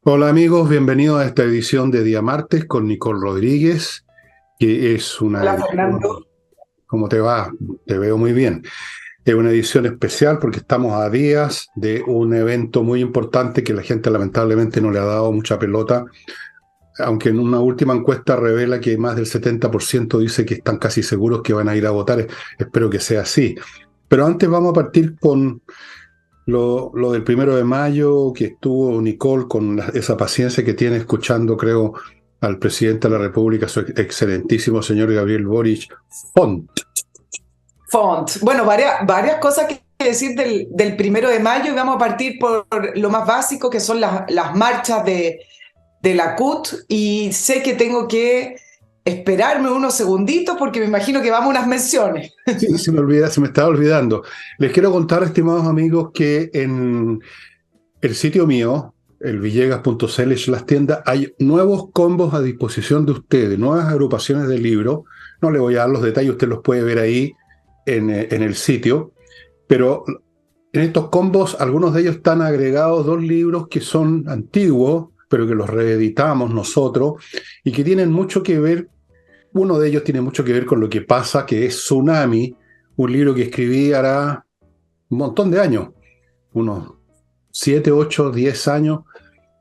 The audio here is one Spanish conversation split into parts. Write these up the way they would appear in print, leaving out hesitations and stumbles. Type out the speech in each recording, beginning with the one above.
Hola amigos, bienvenidos a esta edición de Día Martes con Nicole Rodríguez, que es una Hola edición, Fernando. ¿cómo te va? Te veo muy bien. Es una edición especial porque estamos a días de un evento muy importante que la gente lamentablemente no le ha dado mucha pelota, aunque en una última encuesta revela que más del 70% dice que están casi seguros que van a ir a votar. Espero que sea así. Pero antes vamos a partir con lo del 1 de mayo, que estuvo Nicole con esa paciencia que tiene escuchando, creo, al presidente de la República, su excelentísimo señor Gabriel Boric Font. Font. Bueno, varias cosas que decir del 1 de mayo y vamos a partir por lo más básico que son las marchas de la CUT y sé que tengo que esperarme unos segunditos porque me imagino que vamos a unas menciones. Sí, se me estaba olvidando. Les quiero contar, estimados amigos, que en el sitio mío, el villegas.cl/las tiendas, hay nuevos combos a disposición de ustedes, nuevas agrupaciones de libros. No le voy a dar los detalles, usted los puede ver ahí en el sitio, pero en estos combos, algunos de ellos están agregados dos libros que son antiguos, pero que los reeditamos nosotros y que tienen mucho que ver. Uno de ellos tiene mucho que ver con lo que pasa, que es Tsunami, un libro que escribí hará un montón de años, unos 7, 8, 10 años.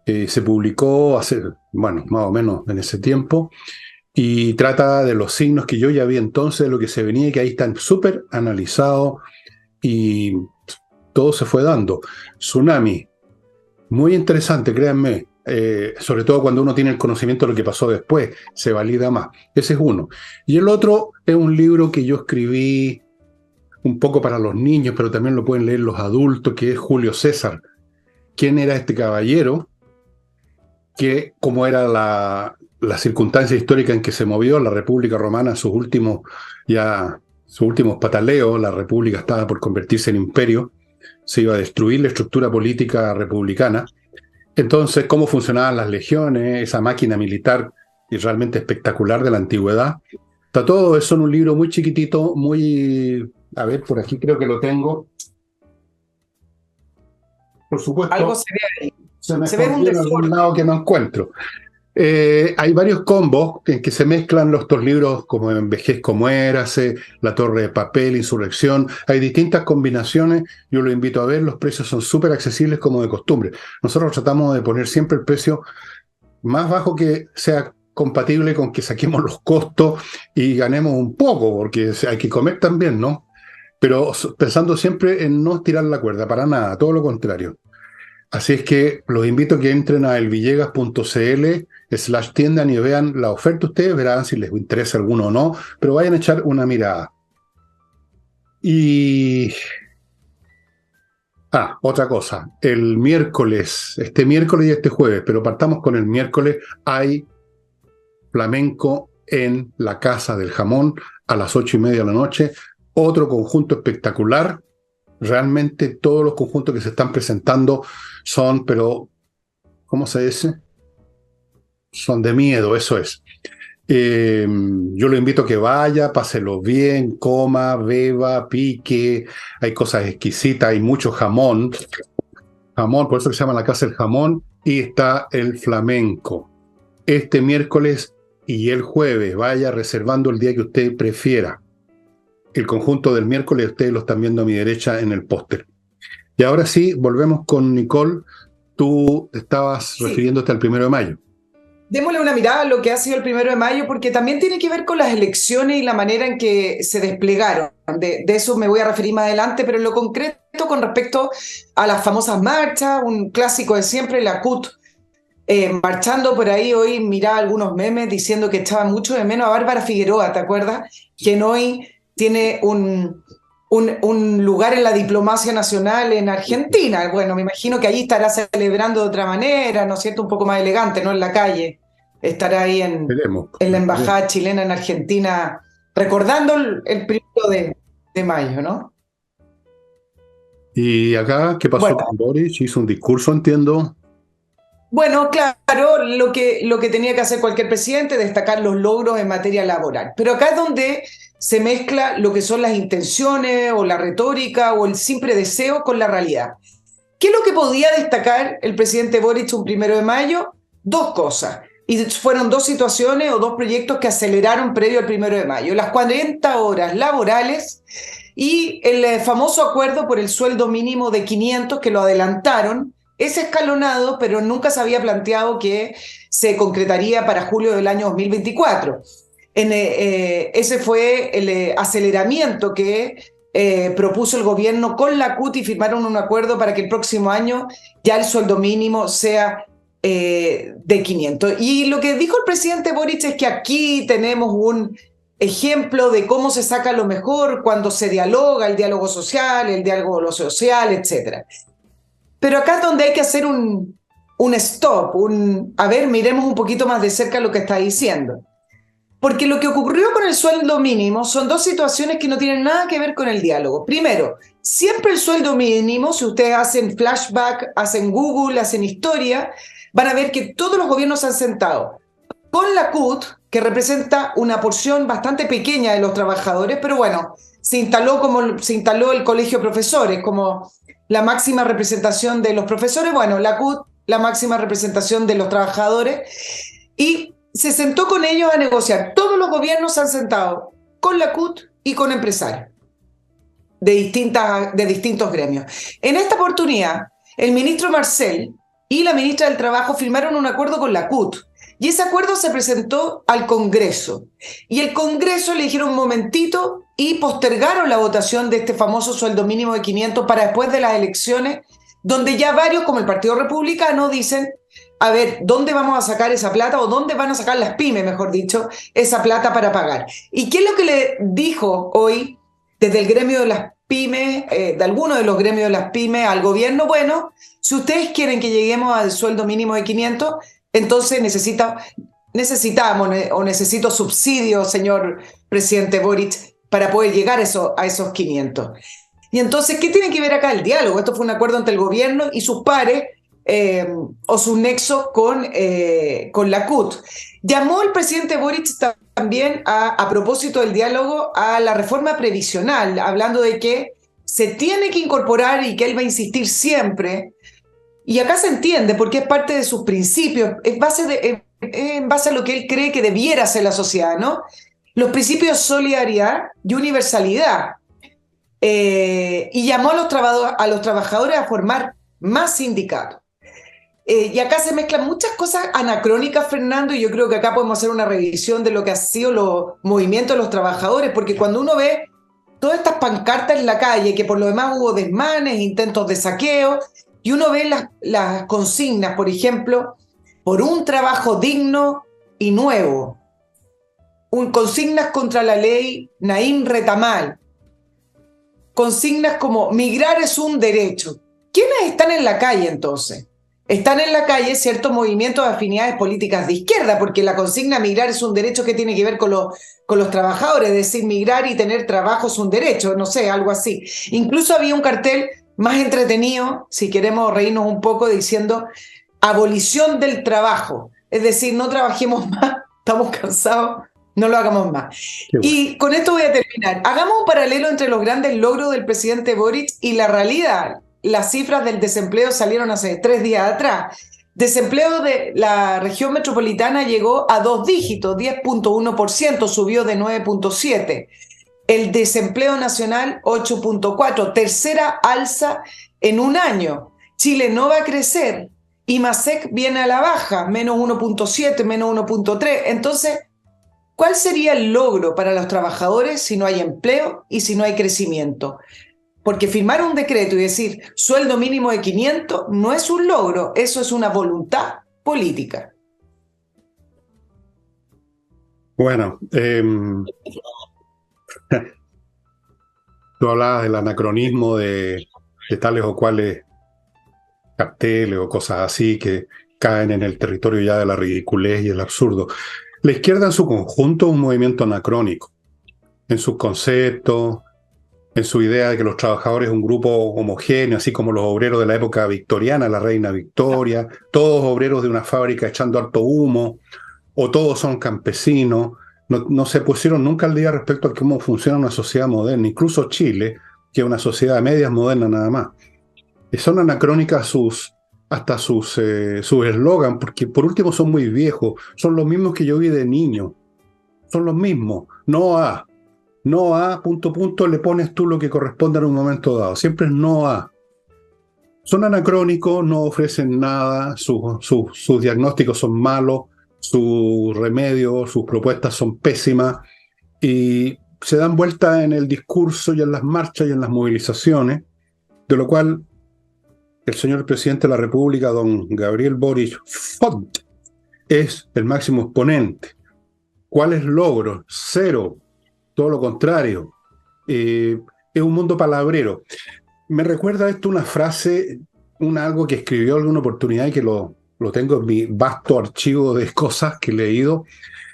Se publicó hace, bueno, más o menos en ese tiempo, y trata de los signos que yo ya vi entonces, de lo que se venía y que ahí están súper analizados y todo se fue dando. Tsunami, muy interesante, créanme, sobre todo cuando uno tiene el conocimiento de lo que pasó después, se valida más. Ese es uno. Y el otro es un libro que yo escribí un poco para los niños, pero también lo pueden leer los adultos, que es Julio César. ¿Quién era este caballero? Que cómo era la circunstancia histórica en que se movió la República Romana, sus últimos pataleos. La República estaba por convertirse en imperio, se iba a destruir la estructura política republicana. Entonces, cómo funcionaban las legiones, esa máquina militar y realmente espectacular de la antigüedad. Está todo eso en un libro muy chiquitito, muy... A ver, por aquí creo que lo tengo. Por Algo supuesto, se ve ahí. se me Se ve un escondió en algún desorden. lado que no encuentro. Hay varios combos en que se mezclan estos libros como Envejezco, Muérase, La Torre de Papel, Insurrección. Hay distintas combinaciones. Yo lo invito a ver. Los precios son súper accesibles como de costumbre. Nosotros tratamos de poner siempre el precio más bajo que sea compatible con que saquemos los costos y ganemos un poco, porque hay que comer también, ¿no? Pero pensando siempre en no estirar la cuerda, para nada, todo lo contrario. Así es que los invito a que entren a elvillegas.cl/tiendan y vean la oferta. Ustedes verán si les interesa alguno o no, pero vayan a echar una mirada. Y, otra cosa, el miércoles, este miércoles y este jueves, pero partamos con el miércoles, hay flamenco en la Casa del Jamón a las 8:30 de la noche. Otro conjunto espectacular. Realmente todos los conjuntos que se están presentando son, pero, ¿cómo se dice? Son de miedo, eso es. Yo lo invito a que vaya, páselo bien, coma, beba, pique. Hay cosas exquisitas, hay mucho jamón. Jamón, por eso se llama la Casa del Jamón. Y está el flamenco. Este miércoles y el jueves, vaya reservando el día que usted prefiera. El conjunto del miércoles, ustedes lo están viendo a mi derecha en el póster. Y ahora sí, volvemos con Nicole. Tú estabas Sí, refiriéndote al 1 de mayo. démosle una mirada a lo que ha sido el 1 de mayo porque también tiene que ver con las elecciones y la manera en que se desplegaron. De eso me voy a referir más adelante, pero en lo concreto con respecto a las famosas marchas, un clásico de siempre, la CUT marchando por ahí. Hoy miraba algunos memes diciendo que echaba mucho de menos a Bárbara Figueroa, ¿te acuerdas? Quien hoy tiene un lugar en la diplomacia nacional en Argentina. Bueno, me imagino que allí estará celebrando de otra manera, ¿no es cierto? Un poco más elegante, ¿no? En la calle. Estará ahí Veremos, en la veremos. embajada chilena en Argentina, recordando el 1 de mayo, ¿no? Y acá, ¿qué pasó Bueno, con Boris? Hizo un discurso, entiendo. Bueno, claro, lo que tenía que hacer cualquier presidente, destacar los logros en materia laboral. Pero acá es donde se mezcla lo que son las intenciones o la retórica o el simple deseo con la realidad. ¿Qué es lo que podía destacar el presidente Boric un 1 de mayo? Dos cosas. Y fueron dos situaciones o dos proyectos que aceleraron previo al 1 de mayo. Las 40 horas laborales y el famoso acuerdo por el sueldo mínimo de 500 que lo adelantaron. Es escalonado, pero nunca se había planteado que se concretaría para julio del año 2024. Ese fue el aceleramiento que propuso el gobierno con la CUT y firmaron un acuerdo para que el próximo año ya el sueldo mínimo sea de 500. Y lo que dijo el presidente Boric es que aquí tenemos un ejemplo de cómo se saca lo mejor cuando se dialoga, el diálogo social, etc. Pero acá es donde hay que hacer un stop, a ver, miremos un poquito más de cerca lo que está diciendo. Porque lo que ocurrió con el sueldo mínimo son dos situaciones que no tienen nada que ver con el diálogo. Primero, siempre el sueldo mínimo, si ustedes hacen flashback, hacen Google, hacen historia, van a ver que todos los gobiernos se han sentado con la CUT, que representa una porción bastante pequeña de los trabajadores, pero bueno, se instaló el colegio de profesores como la máxima representación de los profesores, bueno, la CUT, la máxima representación de los trabajadores, y se sentó con ellos a negociar. Todos los gobiernos se han sentado con la CUT y con empresarios de distintos gremios. En esta oportunidad, el ministro Marcel y la ministra del Trabajo firmaron un acuerdo con la CUT. Y ese acuerdo se presentó al Congreso. Y el Congreso le dijeron un momentito y postergaron la votación de este famoso sueldo mínimo de 500 para después de las elecciones, donde ya varios, como el Partido Republicano, dicen, a ver, ¿dónde vamos a sacar esa plata? O ¿dónde van a sacar las pymes, mejor dicho, esa plata para pagar? ¿Y qué es lo que le dijo hoy desde el gremio de las pymes, de alguno de los gremios de las pymes al gobierno? Bueno, si ustedes quieren que lleguemos al sueldo mínimo de 500, entonces necesito subsidios, señor presidente Boric, para poder llegar a esos 500. Y entonces, ¿qué tiene que ver acá el diálogo? Esto fue un acuerdo entre el gobierno y sus pares o sus nexos con la CUT. Llamó el presidente Boric también a propósito del diálogo a la reforma previsional, hablando de que se tiene que incorporar y que él va a insistir siempre. Y acá se entiende porque es parte de sus principios, en base a lo que él cree que debiera ser la sociedad, ¿no? Los principios de solidaridad y universalidad. Y llamó a los trabajadores a formar más sindicatos. Y acá se mezclan muchas cosas anacrónicas, Fernando, y yo creo que acá podemos hacer una revisión de lo que han sido los movimientos de los trabajadores, porque cuando uno ve todas estas pancartas en la calle, que por lo demás hubo desmanes, intentos de saqueo, y uno ve las consignas, por ejemplo, por un trabajo digno y nuevo, consignas contra la ley Naim Retamal, consignas como migrar es un derecho. ¿Quiénes están en la calle entonces? Están en la calle ciertos movimientos de afinidades políticas de izquierda, porque la consigna migrar es un derecho que tiene que ver con los trabajadores, es decir, migrar y tener trabajo es un derecho, no sé, algo así. Incluso había un cartel más entretenido, si queremos reírnos un poco, diciendo abolición del trabajo, es decir, no trabajemos más, estamos cansados, no lo hagamos más. Bueno. Y con esto voy a terminar. Hagamos un paralelo entre los grandes logros del presidente Boric y la realidad. Las cifras del desempleo salieron hace 3 días atrás. Desempleo de la región metropolitana llegó a 2 dígitos, 10.1%, subió de 9.7%. El desempleo nacional, 8.4%, tercera alza en un año. Chile no va a crecer. IMASEC viene a la baja, menos 1.7%, menos 1.3%. Entonces, ¿cuál sería el logro para los trabajadores si no hay empleo y si no hay crecimiento? Porque firmar un decreto y decir sueldo mínimo de 500 no es un logro, eso es una voluntad política. Bueno, tú hablabas del anacronismo de tales o cuales carteles o cosas así que caen en el territorio ya de la ridiculez y el absurdo. La izquierda en su conjunto es un movimiento anacrónico, en sus conceptos, en su idea de que los trabajadores es un grupo homogéneo, así como los obreros de la época victoriana, la reina Victoria, todos obreros de una fábrica echando harto humo, o todos son campesinos. No se pusieron nunca al día respecto a cómo funciona una sociedad moderna, incluso Chile, que es una sociedad de medias moderna nada más. Son anacrónicas hasta sus eslogan, porque por último son muy viejos, son los mismos que yo vi de niño, son los mismos, no a, punto, punto, le pones tú lo que corresponda en un momento dado, siempre es no a. Son anacrónicos, no ofrecen nada, sus diagnósticos son malos, sus remedios, sus propuestas son pésimas, y se dan vuelta en el discurso y en las marchas y en las movilizaciones, de lo cual el señor presidente de la República, don Gabriel Boric Font, es el máximo exponente. ¿Cuáles logros? Cero. Todo lo contrario. Es un mundo palabrero. Me recuerda esto una frase, algo que escribió en alguna oportunidad y que lo tengo en mi vasto archivo de cosas que he leído,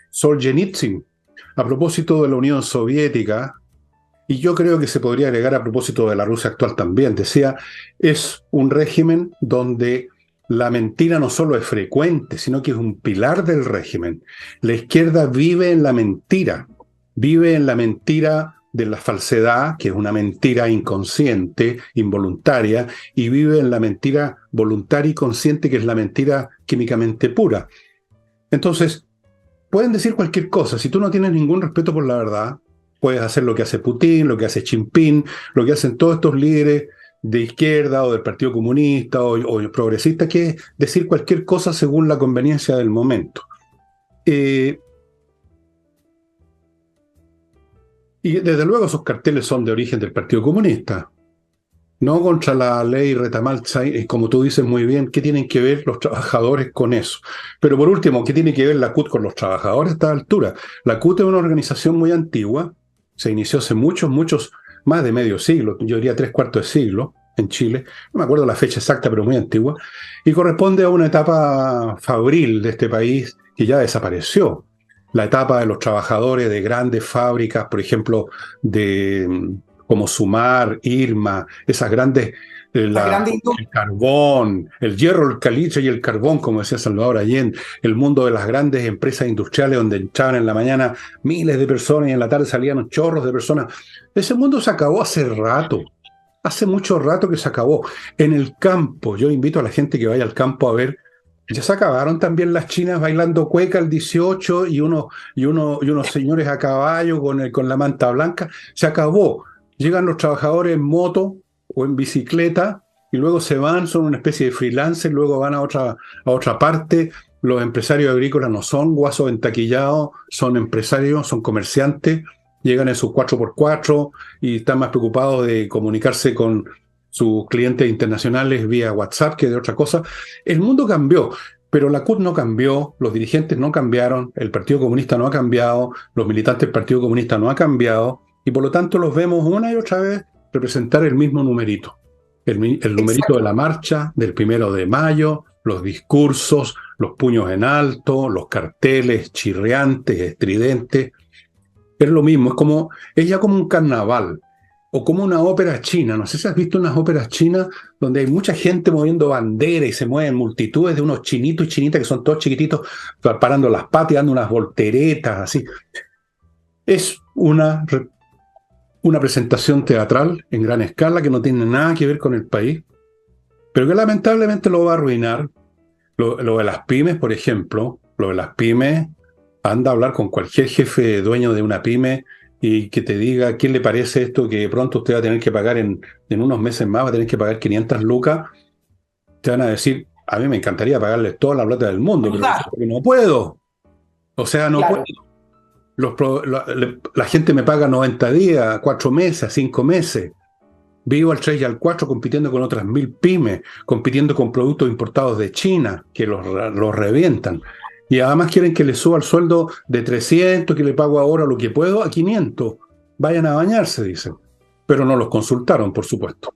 Solzhenitsyn, a propósito de la Unión Soviética, y yo creo que se podría agregar a propósito de la Rusia actual también. Decía, es un régimen donde la mentira no solo es frecuente, sino que es un pilar del régimen. La izquierda vive en la mentira de la falsedad, que es una mentira inconsciente, involuntaria, y vive en la mentira voluntaria y consciente, que es la mentira químicamente pura. Entonces, pueden decir cualquier cosa. Si tú no tienes ningún respeto por la verdad, puedes hacer lo que hace Putin, lo que hace Xi Jinping, lo que hacen todos estos líderes de izquierda o del Partido Comunista o progresista, que es decir cualquier cosa según la conveniencia del momento. Y desde luego esos carteles son de origen del Partido Comunista, no contra la ley Retamal, como tú dices muy bien. ¿Qué tienen que ver los trabajadores con eso? Pero por último, ¿qué tiene que ver la CUT con los trabajadores a esta altura? La CUT es una organización muy antigua, se inició hace muchos, más de medio siglo, yo diría 3/4 de siglo, en Chile, no me acuerdo la fecha exacta, pero muy antigua, y corresponde a una etapa fabril de este país que ya desapareció. La etapa de los trabajadores de grandes fábricas, por ejemplo, como Sumar, Irma, esas grandes, el carbón, el hierro, el caliche y el carbón, como decía Salvador Allende, el mundo de las grandes empresas industriales donde entraban en la mañana miles de personas y en la tarde salían chorros de personas. Ese mundo se acabó hace rato, hace mucho rato que se acabó. En el campo, yo invito a la gente que vaya al campo a ver. Ya se acabaron también las chinas bailando cueca el 18 y unos señores a caballo con la manta blanca. Se acabó. Llegan los trabajadores en moto o en bicicleta y luego se van, son una especie de freelancers, luego van a otra parte. Los empresarios agrícolas no son guasos entaquillados, son empresarios, son comerciantes, llegan en sus 4x4 y están más preocupados de comunicarse con sus clientes internacionales vía WhatsApp que de otra cosa. El mundo cambió, pero la CUT no cambió, los dirigentes no cambiaron, el Partido Comunista no ha cambiado, los militantes del Partido Comunista no ha cambiado, y por lo tanto los vemos una y otra vez representar el mismo numerito. El numerito de la marcha del 1 de mayo, los discursos, los puños en alto, los carteles chirriantes, estridentes. Es lo mismo, es ya como un carnaval. O como una ópera china. No sé si has visto unas óperas chinas donde hay mucha gente moviendo bandera y se mueven multitudes de unos chinitos y chinitas que son todos chiquititos, parando las patas y dando unas volteretas, así. Es una presentación teatral en gran escala que no tiene nada que ver con el país, pero que lamentablemente lo va a arruinar. Lo de las pymes, por ejemplo, lo de las pymes, anda a hablar con cualquier jefe dueño de una pyme y que te diga qué le parece esto, que pronto usted va a tener que pagar en unos meses más, va a tener que pagar 500 lucas, te van a decir, a mí me encantaría pagarles toda la plata del mundo, pero no puedo. O sea, no puedo. La gente me paga 90 días, 4 meses, 5 meses. Vivo al 3 y al 4 compitiendo con otras 1000 pymes, compitiendo con productos importados de China, que los revientan. Y además quieren que les suba el sueldo de 300, que le pago ahora lo que puedo, a 500. Vayan a bañarse, dicen. Pero no los consultaron, por supuesto.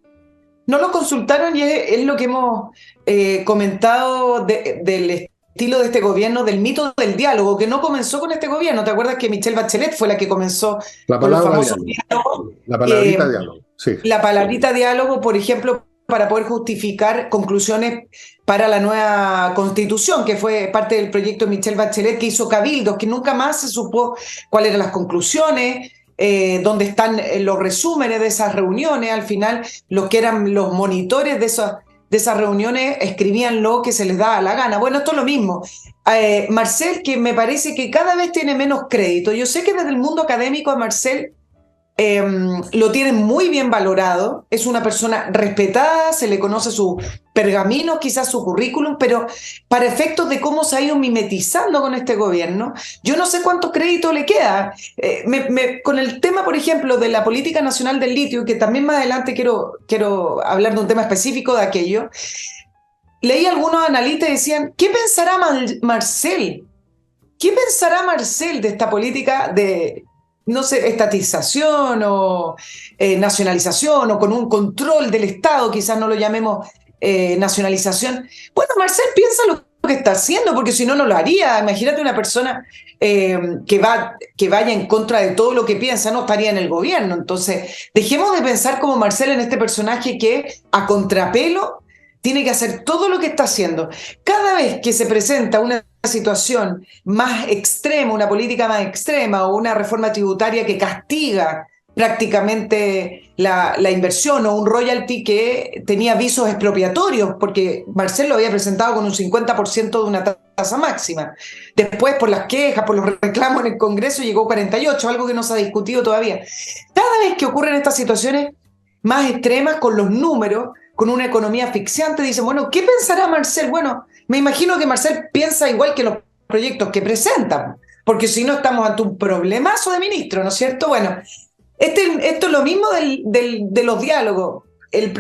No los consultaron y es lo que hemos comentado del estilo de este gobierno, del mito del diálogo, que no comenzó con este gobierno. ¿Te acuerdas que Michelle Bachelet fue la que comenzó con los famosos diálogos? La palabrita diálogo, sí. La palabrita diálogo, por ejemplo, para poder justificar conclusiones para la nueva constitución, que fue parte del proyecto de Michelle Bachelet, que hizo cabildos, que nunca más se supo cuáles eran las conclusiones, donde están los resúmenes de esas reuniones. Al final, los que eran los monitores de esas reuniones escribían lo que se les daba la gana. Bueno, esto es lo mismo. Marcel, que me parece que cada vez tiene menos crédito. Yo sé que desde el mundo académico a Marcel lo tienen muy bien valorado, es una persona respetada, se le conoce sus pergaminos, quizás su currículum, pero para efectos de cómo se ha ido mimetizando con este gobierno, yo no sé cuánto crédito le queda. Con el tema, por ejemplo, de la política nacional del litio, que también más adelante quiero hablar de un tema específico de aquello, leí algunos analistas y decían, ¿qué pensará Marcel? ¿Qué pensará Marcel de esta política de, no sé, estatización o nacionalización o con un control del Estado, quizás no lo llamemos nacionalización? Bueno, Marcel piensa lo que está haciendo, porque si no, no lo haría. Imagínate una persona que vaya en contra de todo lo que piensa, no estaría en el gobierno. Entonces, dejemos de pensar como Marcel en este personaje que a contrapelo tiene que hacer todo lo que está haciendo. Cada vez que se presenta una situación más extrema, una política más extrema o una reforma tributaria que castiga prácticamente la inversión o un royalty que tenía visos expropiatorios, porque Marcel lo había presentado con un 50% de una tasa máxima. Después, por las quejas, por los reclamos en el Congreso, llegó 48%, algo que no se ha discutido todavía. Cada vez que ocurren estas situaciones más extremas con los números, con una economía asfixiante, dicen, bueno, ¿qué pensará Marcel? Bueno, me imagino que Marcel piensa igual que los proyectos que presentan, porque si no estamos ante un problemazo de ministro, ¿no es cierto? Bueno, esto es lo mismo de los diálogos. El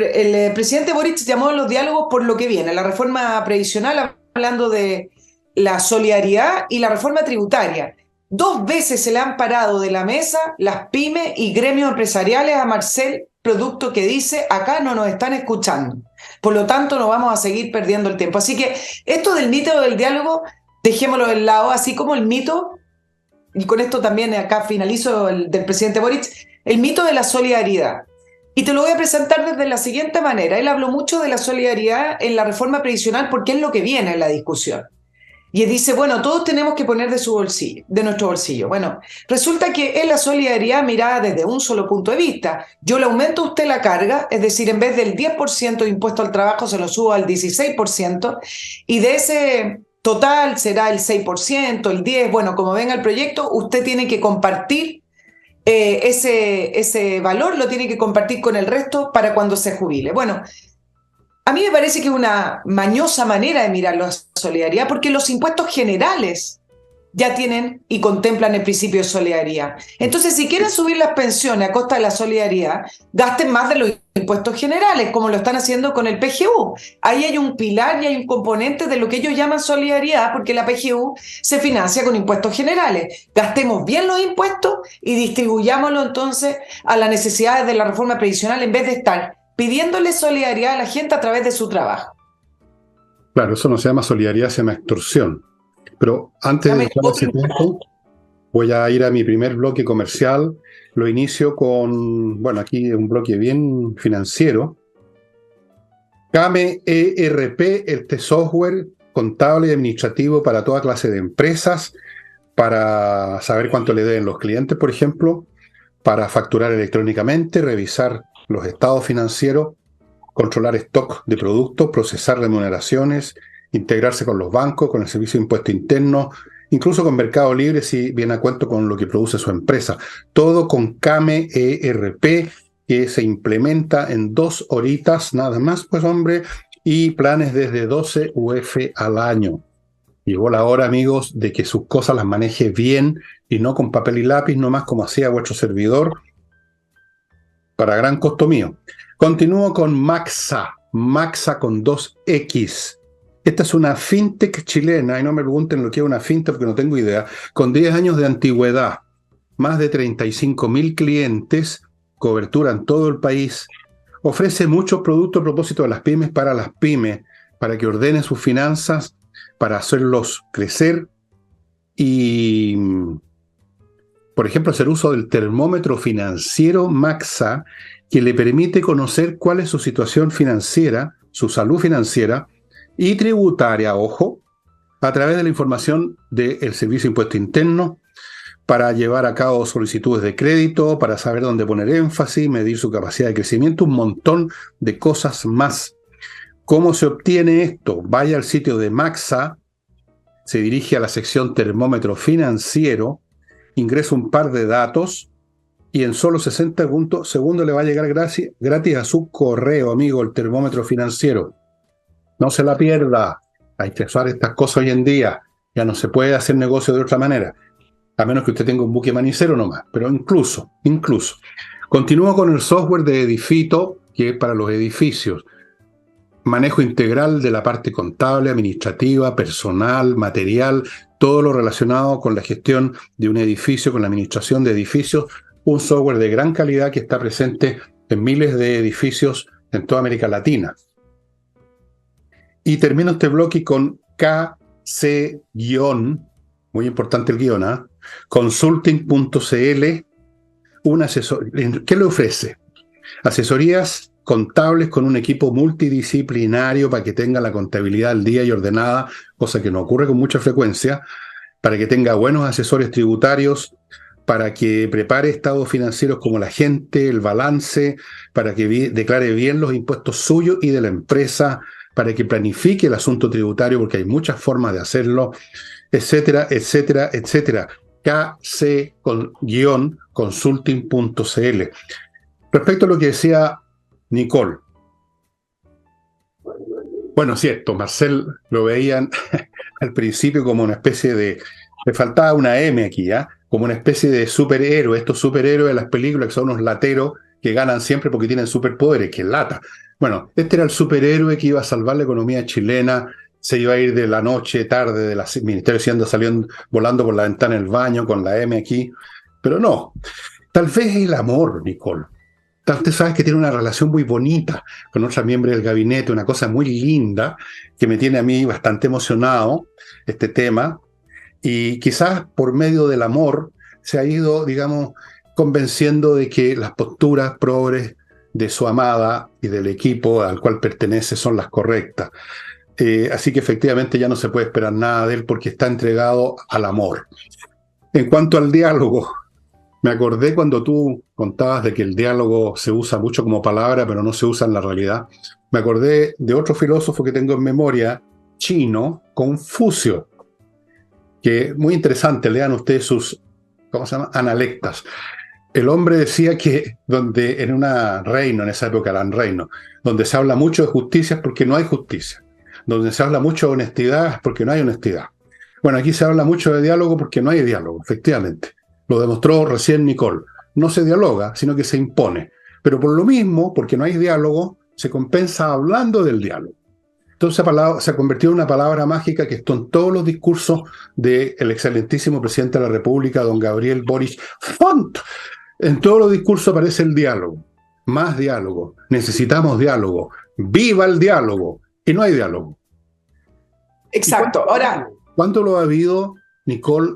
presidente Boric llamó a los diálogos por lo que viene, la reforma previsional, hablando de la solidaridad y la reforma tributaria. 2 veces se le han parado de la mesa las pymes y gremios empresariales a Marcel, producto que dice, acá no nos están escuchando. Por lo tanto, no vamos a seguir perdiendo el tiempo. Así que esto del mito del diálogo, dejémoslo de lado, así como el mito, y con esto también acá finalizo del presidente Boric, el mito de la solidaridad. Y te lo voy a presentar desde la siguiente manera. Él habló mucho de la solidaridad en la reforma previsional porque es lo que viene en la discusión. Y él dice, bueno, todos tenemos que poner de nuestro bolsillo. Bueno, resulta que es la solidaridad mirada desde un solo punto de vista. Yo le aumento a usted la carga, es decir, en vez del 10% de impuesto al trabajo, se lo subo al 16%, y de ese total será el 6%, el 10%, bueno, como venga el proyecto, usted tiene que compartir ese valor, lo tiene que compartir con el resto para cuando se jubile. Bueno, a mí me parece que es una mañosa manera de mirar la solidaridad, porque los impuestos generales ya tienen y contemplan el principio de solidaridad. Entonces, si quieren subir las pensiones a costa de la solidaridad, gasten más de los impuestos generales, como lo están haciendo con el PGU. Ahí hay un pilar y hay un componente de lo que ellos llaman solidaridad, porque la PGU se financia con impuestos generales. Gastemos bien los impuestos y distribuyámoslo entonces a las necesidades de la reforma previsional en vez de estar pidiéndole solidaridad a la gente a través de su trabajo. Claro, eso no se llama solidaridad, se llama extorsión. Pero antes de dejar ese punto, voy a ir a mi primer bloque comercial. Lo inicio con, bueno, aquí un bloque bien financiero. Kame ERP, este software contable y administrativo para toda clase de empresas, para saber cuánto le deben los clientes, por ejemplo, para facturar electrónicamente, revisar los estados financieros, controlar stock de productos, procesar remuneraciones, integrarse con los bancos, con el servicio de impuesto interno, incluso con Mercado Libre si viene a cuento con lo que produce su empresa. Todo con Kame ERP, que se implementa en 2 horitas nada más, pues hombre, y planes desde 12 UF al año. Llegó la hora, amigos, de que sus cosas las maneje bien y no con papel y lápiz, nomás como hacía vuestro servidor, para gran costo mío. Continúo con Maxa con 2X. Esta es una fintech chilena, y no me pregunten lo que es una fintech porque no tengo idea, con 10 años de antigüedad, más de 35.000 clientes, cobertura en todo el país, ofrece muchos productos a propósito de las pymes, para que ordenen sus finanzas, para hacerlos crecer y, por ejemplo, hacer uso del termómetro financiero Maxa, que le permite conocer cuál es su situación financiera, su salud financiera y tributaria, ojo, a través de la información del Servicio de Impuesto Interno, para llevar a cabo solicitudes de crédito, para saber dónde poner énfasis, medir su capacidad de crecimiento, un montón de cosas más. ¿Cómo se obtiene esto? Vaya al sitio de Maxa, se dirige a la sección termómetro financiero, ingresa un par de datos y en solo 60 segundos le va a llegar gratis a su correo, amigo, el termómetro financiero. No se la pierda. Hay que usar estas cosas hoy en día. Ya no se puede hacer negocio de otra manera, a menos que usted tenga un buque manicero nomás. Pero incluso. Continúo con el software de Edifito, que es para los edificios. Manejo integral de la parte contable, administrativa, personal, material, todo lo relacionado con la gestión de un edificio, con la administración de edificios. Un software de gran calidad que está presente en miles de edificios en toda América Latina. Y termino este bloque con KC-, muy importante el guión, ¿eh? Consulting.cl, un asesor. ¿Qué le ofrece? Asesorías contables con un equipo multidisciplinario para que tenga la contabilidad al día y ordenada, cosa que no ocurre con mucha frecuencia, para que tenga buenos asesores tributarios, para que prepare estados financieros como la gente, el balance, para que declare bien los impuestos suyos y de la empresa, para que planifique el asunto tributario, porque hay muchas formas de hacerlo, etcétera, etcétera, etcétera. KC-consulting.cl. Respecto a lo que decía Nicole. Bueno, cierto, Marcel lo veían al principio como una especie de... Le faltaba una M aquí, ¿ah? Como una especie de superhéroe. Estos superhéroes de las películas que son unos lateros que ganan siempre porque tienen superpoderes, que lata. Bueno, este era el superhéroe que iba a salvar la economía chilena, se iba a ir de la noche, tarde, del Ministerio de Hacienda, saliendo, volando por la ventana del baño con la M aquí. Pero no, tal vez el amor, Nicole. Usted sabe que tiene una relación muy bonita con otra miembro del gabinete, una cosa muy linda, que me tiene a mí bastante emocionado, este tema, y quizás por medio del amor se ha ido, digamos, convenciendo de que las posturas progres de su amada y del equipo al cual pertenece son las correctas. Así que efectivamente ya no se puede esperar nada de él porque está entregado al amor. En cuanto al diálogo, me acordé cuando tú contabas de que el diálogo se usa mucho como palabra, pero no se usa en la realidad. Me acordé de otro filósofo que tengo en memoria, chino, Confucio, que muy interesante, lean ustedes sus, ¿cómo se llama?, analectas. El hombre decía que donde en una reino, en esa época eran reinos, donde se habla mucho de justicia es porque no hay justicia. Donde se habla mucho de honestidad es porque no hay honestidad. Bueno, aquí se habla mucho de diálogo porque no hay diálogo, efectivamente. Lo demostró recién Nicole. No se dialoga, sino que se impone. Pero por lo mismo, porque no hay diálogo, se compensa hablando del diálogo. Entonces se ha convertido en una palabra mágica que está en todos los discursos del excelentísimo presidente de la República, don Gabriel Boric Font. En todos los discursos aparece el diálogo. Más diálogo. Necesitamos diálogo. ¡Viva el diálogo! Y no hay diálogo. Exacto. Ahora, ¿cuándo lo ha habido, Nicole,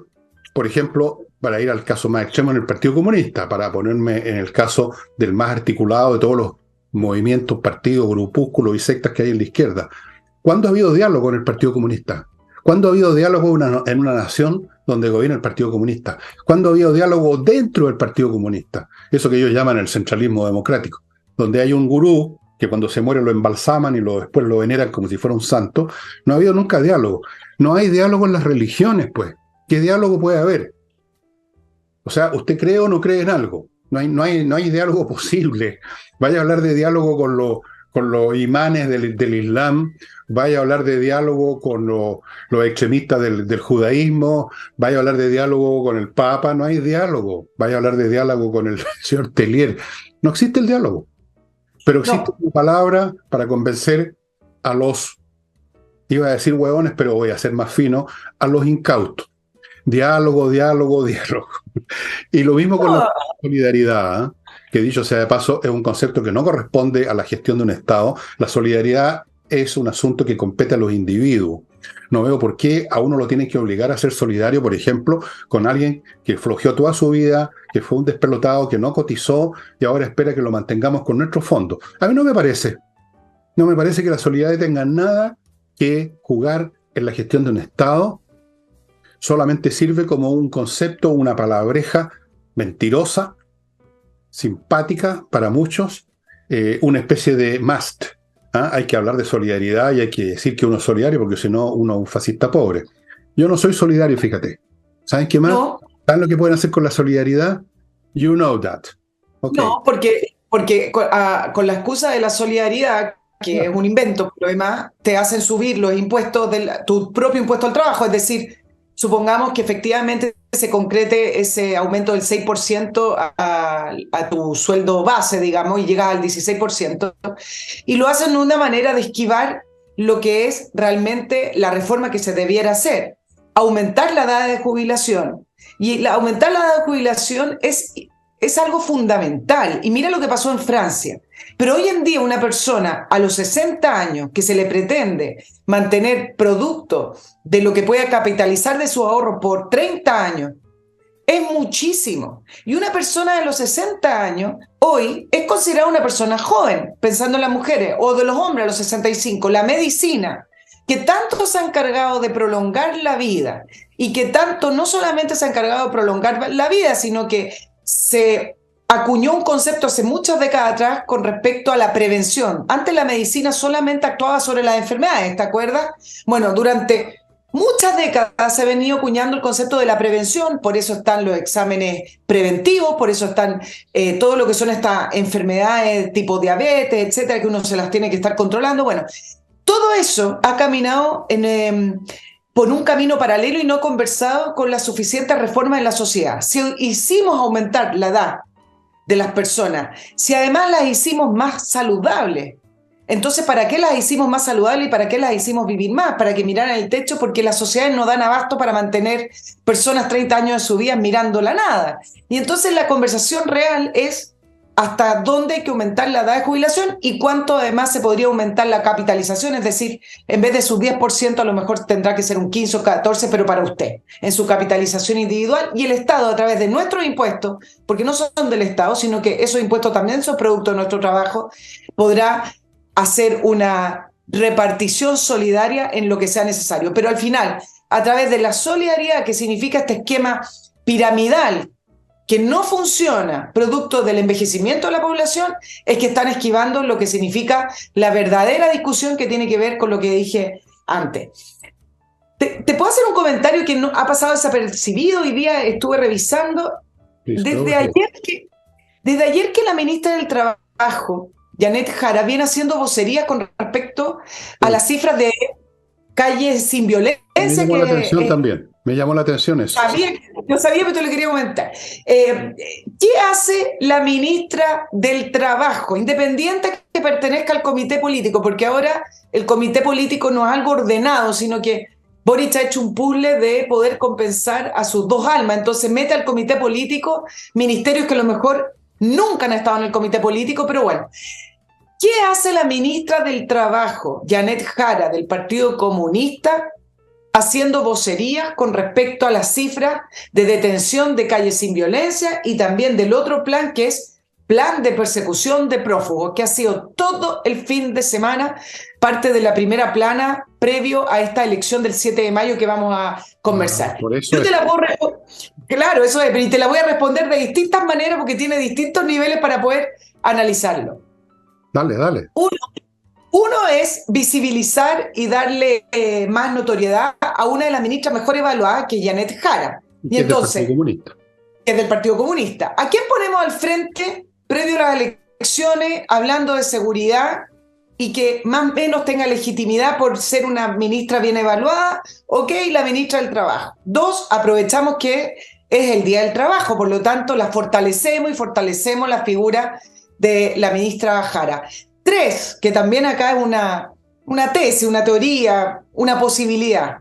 por ejemplo, para ir al caso más extremo en el Partido Comunista, para ponerme en el caso del más articulado de todos los movimientos, partidos, grupúsculos y sectas que hay en la izquierda? ¿Cuándo ha habido diálogo en el Partido Comunista? ¿Cuándo ha habido diálogo en una nación donde gobierna el Partido Comunista? ¿Cuándo ha habido diálogo dentro del Partido Comunista? Eso que ellos llaman el centralismo democrático, donde hay un gurú que cuando se muere lo embalsaman y después lo veneran como si fuera un santo. No ha habido nunca diálogo. No hay diálogo en las religiones, pues. ¿Qué diálogo puede haber? O sea, ¿usted cree o no cree en algo? No hay diálogo posible. Vaya a hablar de diálogo con los imanes del Islam, vaya a hablar de diálogo con los extremistas del judaísmo, vaya a hablar de diálogo con el Papa, no hay diálogo. Vaya a hablar de diálogo con el señor Tellier. No existe el diálogo. Pero existe una palabra para convencer a los, iba a decir hueones, pero voy a ser más fino, a los incautos. Diálogo, diálogo, diálogo. Y lo mismo con la solidaridad, ¿eh? Que dicho sea de paso, es un concepto que no corresponde a la gestión de un Estado. La solidaridad es un asunto que compete a los individuos. No veo por qué a uno lo tienen que obligar a ser solidario, por ejemplo, con alguien que flojeó toda su vida, que fue un despelotado, que no cotizó y ahora espera que lo mantengamos con nuestros fondos. A mí no me parece. No me parece que la solidaridad tenga nada que jugar en la gestión de un Estado, solamente sirve como un concepto, una palabreja mentirosa, simpática para muchos, una especie de must. ¿Ah? Hay que hablar de solidaridad y hay que decir que uno es solidario porque si no, uno es un fascista pobre. Yo no soy solidario, fíjate. ¿Saben qué más? No, ¿Saben lo que pueden hacer con la solidaridad? You know that. Ok. no, porque con la excusa de la solidaridad, que es Claro. un invento, pero además te hacen subir los impuestos, tu propio impuesto al trabajo, es decir, supongamos que efectivamente se concrete ese aumento del 6% a tu sueldo base, digamos, y llegas al 16%, y lo hacen de una manera de esquivar lo que es realmente la reforma que se debiera hacer, aumentar la edad de jubilación. Y aumentar la edad de jubilación es algo fundamental. Y mira lo que pasó en Francia. Pero hoy en día una persona a los 60 años que se le pretende mantener producto de lo que pueda capitalizar de su ahorro por 30 años, es muchísimo. Y una persona de los 60 años hoy es considerada una persona joven, pensando en las mujeres, o de los hombres a los 65. La medicina, que tanto se ha encargado de prolongar la vida y que tanto no solamente se ha encargado de prolongar la vida, sino que se acuñó un concepto hace muchas décadas atrás con respecto a la prevención. Antes la medicina solamente actuaba sobre las enfermedades, ¿te acuerdas? Bueno, durante muchas décadas se ha venido acuñando el concepto de la prevención, por eso están los exámenes preventivos, por eso están todo lo que son estas enfermedades tipo diabetes, etcétera, que uno se las tiene que estar controlando. Bueno, todo eso ha caminado por un camino paralelo y no conversado con la suficiente reforma en la sociedad. Si hicimos aumentar la edad de las personas, si además las hicimos más saludables, entonces ¿para qué las hicimos más saludables y para qué las hicimos vivir más? Para que miraran el techo, porque las sociedades no dan abasto para mantener personas 30 años de su vida mirando la nada. Y entonces la conversación real es hasta dónde hay que aumentar la edad de jubilación y cuánto además se podría aumentar la capitalización, es decir, en vez de su 10% a lo mejor tendrá que ser un 15 o 14, pero para usted, en su capitalización individual, y el Estado a través de nuestros impuestos, porque no son del Estado, sino que esos impuestos también son producto de nuestro trabajo, podrá hacer una repartición solidaria en lo que sea necesario. Pero al final, a través de la solidaridad, que significa este esquema piramidal, que no funciona producto del envejecimiento de la población, es que están esquivando lo que significa la verdadera discusión que tiene que ver con lo que dije antes. ¿Te puedo hacer un comentario que no, ha pasado desapercibido? Hoy día estuve revisando. Desde ayer que la ministra del Trabajo, Janet Jara, viene haciendo vocerías con respecto a las cifras de calles sin violencia. Me llamó la atención también. Me llamó la atención eso. Yo sabía, pero te lo quería comentar. ¿Qué hace la ministra del Trabajo, independiente que pertenezca al comité político? Porque ahora el comité político no es algo ordenado, sino que Boric ha hecho un puzzle de poder compensar a sus dos almas. Entonces mete al comité político ministerios que a lo mejor nunca han estado en el comité político, pero bueno. ¿Qué hace la ministra del Trabajo, Janet Jara, del Partido Comunista, haciendo vocerías con respecto a las cifras de detención de calles sin violencia y también del otro plan que es plan de persecución de prófugos, que ha sido todo el fin de semana parte de la primera plana previo a esta elección del 7 de mayo que vamos a conversar? Por eso yo te la puedo claro, eso es, pero y te la voy a responder de distintas maneras porque tiene distintos niveles para poder analizarlo. Dale. Uno es visibilizar y darle más notoriedad a una de las ministras mejor evaluadas, que es Janet Jara. Y entonces, que es del Partido Comunista. ¿A quién ponemos al frente previo a las elecciones hablando de seguridad y que más o menos tenga legitimidad por ser una ministra bien evaluada? Ok, la ministra del Trabajo. Dos, aprovechamos que es el Día del Trabajo, por lo tanto la fortalecemos y fortalecemos la figura de la ministra Jara. Tres, que también acá es una tesis, una teoría, una posibilidad.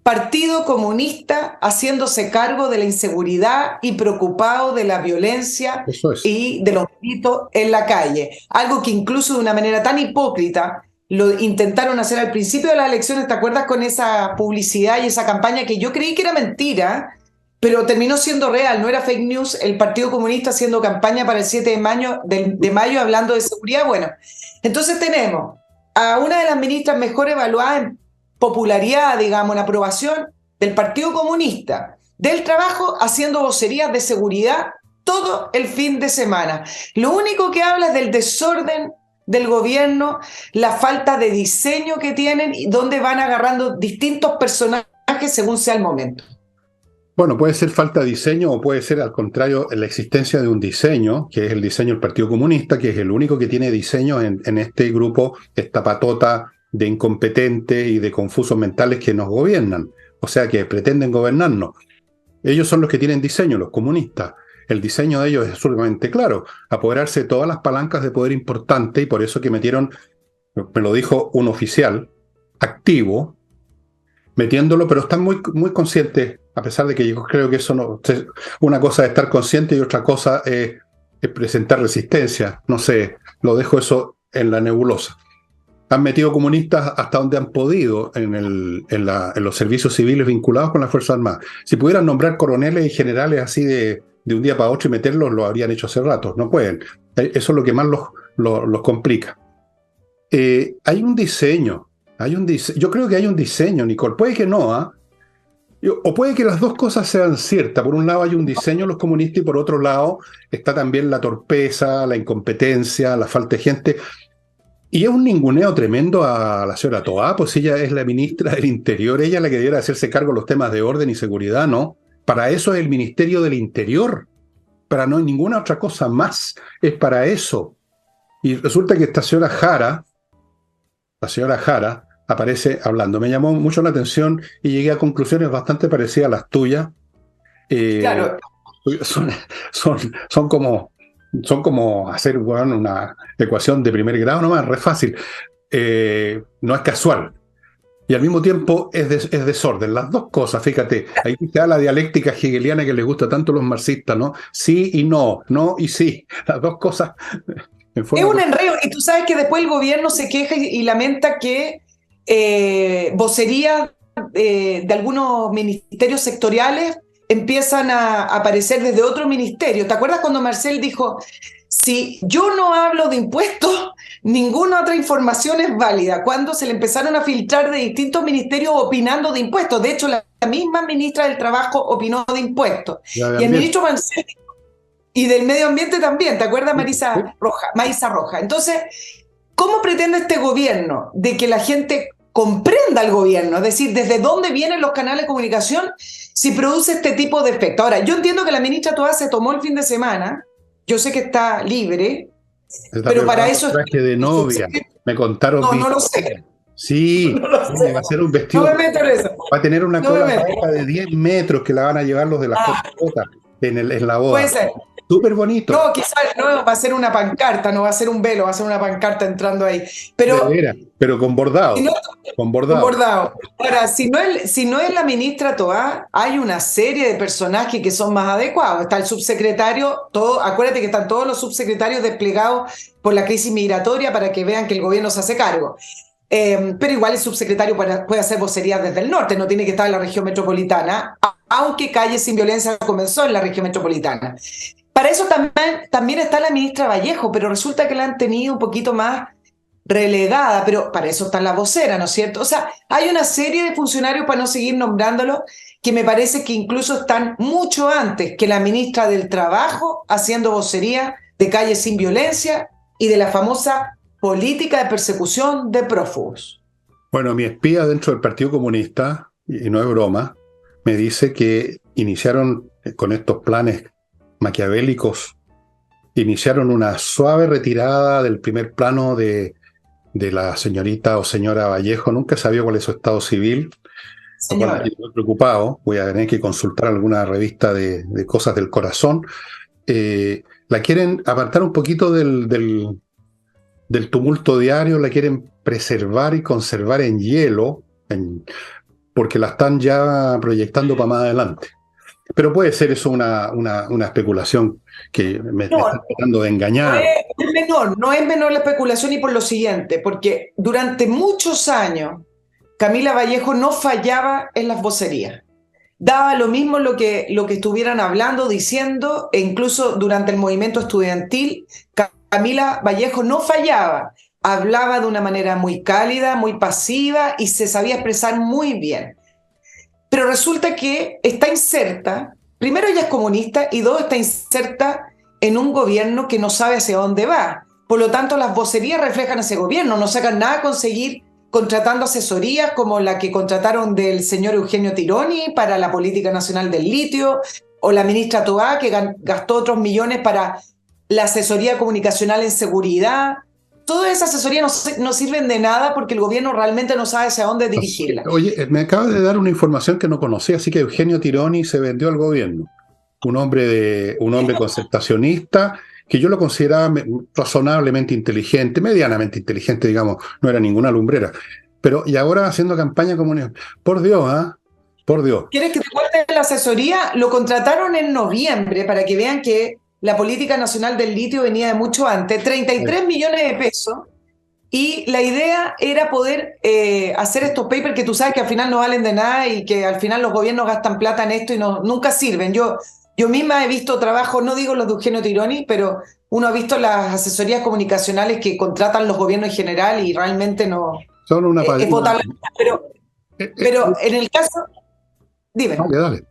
Partido Comunista haciéndose cargo de la inseguridad y preocupado de la violencia y de los delitos en la calle. Algo que incluso de una manera tan hipócrita lo intentaron hacer al principio de las elecciones. ¿Te acuerdas con esa publicidad y esa campaña que yo creí que era mentira, pero terminó siendo real, no era fake news? El Partido Comunista haciendo campaña para el 7 de mayo hablando de seguridad. Bueno, entonces tenemos a una de las ministras mejor evaluadas en popularidad, digamos, en aprobación, del Partido Comunista del Trabajo haciendo vocerías de seguridad todo el fin de semana. Lo único que habla es del desorden del gobierno, la falta de diseño que tienen y donde van agarrando distintos personajes según sea el momento. Bueno, puede ser falta de diseño o puede ser, al contrario, la existencia de un diseño, que es el diseño del Partido Comunista, que es el único que tiene diseño en este grupo, esta patota de incompetentes y de confusos mentales que nos gobiernan, o sea, que pretenden gobernarnos. Ellos son los que tienen diseño, los comunistas. El diseño de ellos es sumamente claro, apoderarse de todas las palancas de poder importante, y por eso que metieron, me lo dijo un oficial activo, metiéndolo, pero están muy, muy conscientes, a pesar de que yo creo que eso no, una cosa es estar consciente y otra cosa es presentar resistencia. No sé, lo dejo eso en la nebulosa. Han metido comunistas hasta donde han podido en los servicios civiles vinculados con las Fuerzas Armadas. Si pudieran nombrar coroneles y generales así de un día para otro y meterlos, lo habrían hecho hace rato. No pueden. Eso es lo que más los complica. Hay un diseño. Yo creo que hay un diseño, Nicole. Puede que no, ¿ah? O puede que las dos cosas sean ciertas. Por un lado hay un diseño de los comunistas y por otro lado está también la torpeza, la incompetencia, la falta de gente. Y es un ninguneo tremendo a la señora Toá, pues ella es la ministra del Interior, ella es la que debiera hacerse cargo de los temas de orden y seguridad, ¿no? Para eso es el Ministerio del Interior, para no ninguna otra cosa más, es para eso. Y resulta que esta señora Jara, aparece hablando. Me llamó mucho la atención y llegué a conclusiones bastante parecidas a las tuyas. Claro. Son como hacer, bueno, una ecuación de primer grado nomás, re fácil. No es casual. Y al mismo tiempo es desorden. Las dos cosas, fíjate, ahí está la dialéctica hegeliana que les gusta tanto a los marxistas, ¿no? Sí y no, no y sí. Las dos cosas. Es un enredo. Y tú sabes que después el gobierno se queja y lamenta que vocerías de algunos ministerios sectoriales empiezan a aparecer desde otro ministerio. ¿Te acuerdas cuando Marcel dijo, si yo no hablo de impuestos, ninguna otra información es válida? Cuando se le empezaron a filtrar de distintos ministerios opinando de impuestos. De hecho, la misma ministra del Trabajo opinó de impuestos. Y el ministro Marcel, y del medio ambiente también, ¿te acuerdas, Maísa Roja? Entonces, ¿cómo pretende este gobierno de que la gente comprenda el gobierno? Es decir, ¿desde dónde vienen los canales de comunicación si produce este tipo de efecto? Ahora, yo entiendo que la ministra Toá se tomó el fin de semana, yo sé que está libre, pero para eso... Traje de novia, me contaron. No lo sé. Sí, no lo sé. Va a ser un vestido. No me meto en eso. Va a tener una cola de 10 metros que la van a llevar los de las cotas en la boda. Puede ser. Súper bonito. No, quizás no va a ser una pancarta, no va a ser un velo, va a ser una pancarta entrando ahí. Pero con bordado. Con bordado. Ahora, si no es la ministra Toá, hay una serie de personajes que son más adecuados. Está el subsecretario, acuérdate que están todos los subsecretarios desplegados por la crisis migratoria para que vean que el gobierno se hace cargo. Pero igual el subsecretario puede hacer vocerías desde el norte, no tiene que estar en la región metropolitana, aunque Calles Sin Violencia comenzó en la región metropolitana. Para eso también está la ministra Vallejo, pero resulta que la han tenido un poquito más relegada, pero para eso está la vocera, ¿no es cierto? O sea, hay una serie de funcionarios, para no seguir nombrándolos, que me parece que incluso están mucho antes que la ministra del Trabajo haciendo vocería de Calles Sin Violencia y de la famosa política de persecución de prófugos. Bueno, mi espía dentro del Partido Comunista, y no es broma, me dice que iniciaron con estos planes maquiavélicos, iniciaron una suave retirada del primer plano de la señorita o señora Vallejo. Nunca sabía cuál es su estado civil. Estoy muy preocupado. Voy a tener que consultar alguna revista de cosas del corazón. La quieren apartar un poquito del tumulto diario, la quieren preservar y conservar en hielo, porque la están ya proyectando para más adelante. Pero puede ser eso una especulación que me está tratando de engañar. No es menor la especulación, y por lo siguiente, porque durante muchos años Camila Vallejo no fallaba en las vocerías. Daba lo mismo lo que estuvieran hablando, diciendo, e incluso durante el movimiento estudiantil, Camila Vallejo no fallaba. Hablaba de una manera muy cálida, muy pasiva y se sabía expresar muy bien. pero resulta que está inserta, primero ella es comunista y dos, está inserta en un gobierno que no sabe hacia dónde va. Por lo tanto, las vocerías reflejan ese gobierno, no sacan nada a conseguir contratando asesorías como la que contrataron del señor Eugenio Tironi para la política nacional del litio, o la ministra Toá, que gastó otros millones para la asesoría comunicacional en seguridad. Todas esas asesorías no sirven de nada porque el gobierno realmente no sabe hacia dónde dirigirla. Oye, me acabas de dar una información que no conocía, así que Eugenio Tironi se vendió al gobierno. Un hombre concertacionista, que yo lo consideraba razonablemente inteligente, medianamente inteligente, digamos, no era ninguna lumbrera. Pero, y ahora haciendo campaña comunista. Por Dios, ¿ah? Por Dios. ¿Quieres que te cuente la asesoría? Lo contrataron en noviembre para que vean que la política nacional del litio venía de mucho antes, 33 millones de pesos, y la idea era poder hacer estos papers que tú sabes que al final no valen de nada y que al final los gobiernos gastan plata en esto y nunca sirven. Yo misma he visto trabajos, no digo los de Eugenio Tironi, pero uno ha visto las asesorías comunicacionales que contratan los gobiernos en general y realmente no... Son una es votar la plata. Pero en el caso... Dime. Dale.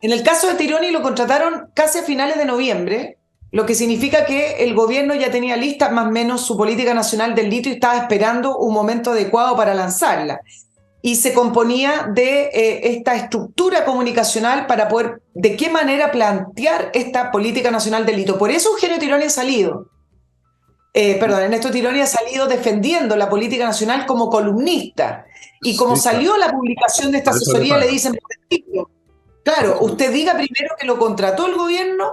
En el caso de Tironi lo contrataron casi a finales de noviembre, lo que significa que el gobierno ya tenía lista más o menos su política nacional del litio y estaba esperando un momento adecuado para lanzarla. Y se componía de esta estructura comunicacional para poder de qué manera plantear esta política nacional del litio. Por eso Eugenio Tironi ha salido. Ernesto Tironi ha salido defendiendo la política nacional como columnista. Y como salió la publicación de esta asesoría, le dicen... Claro, usted diga primero que lo contrató el gobierno,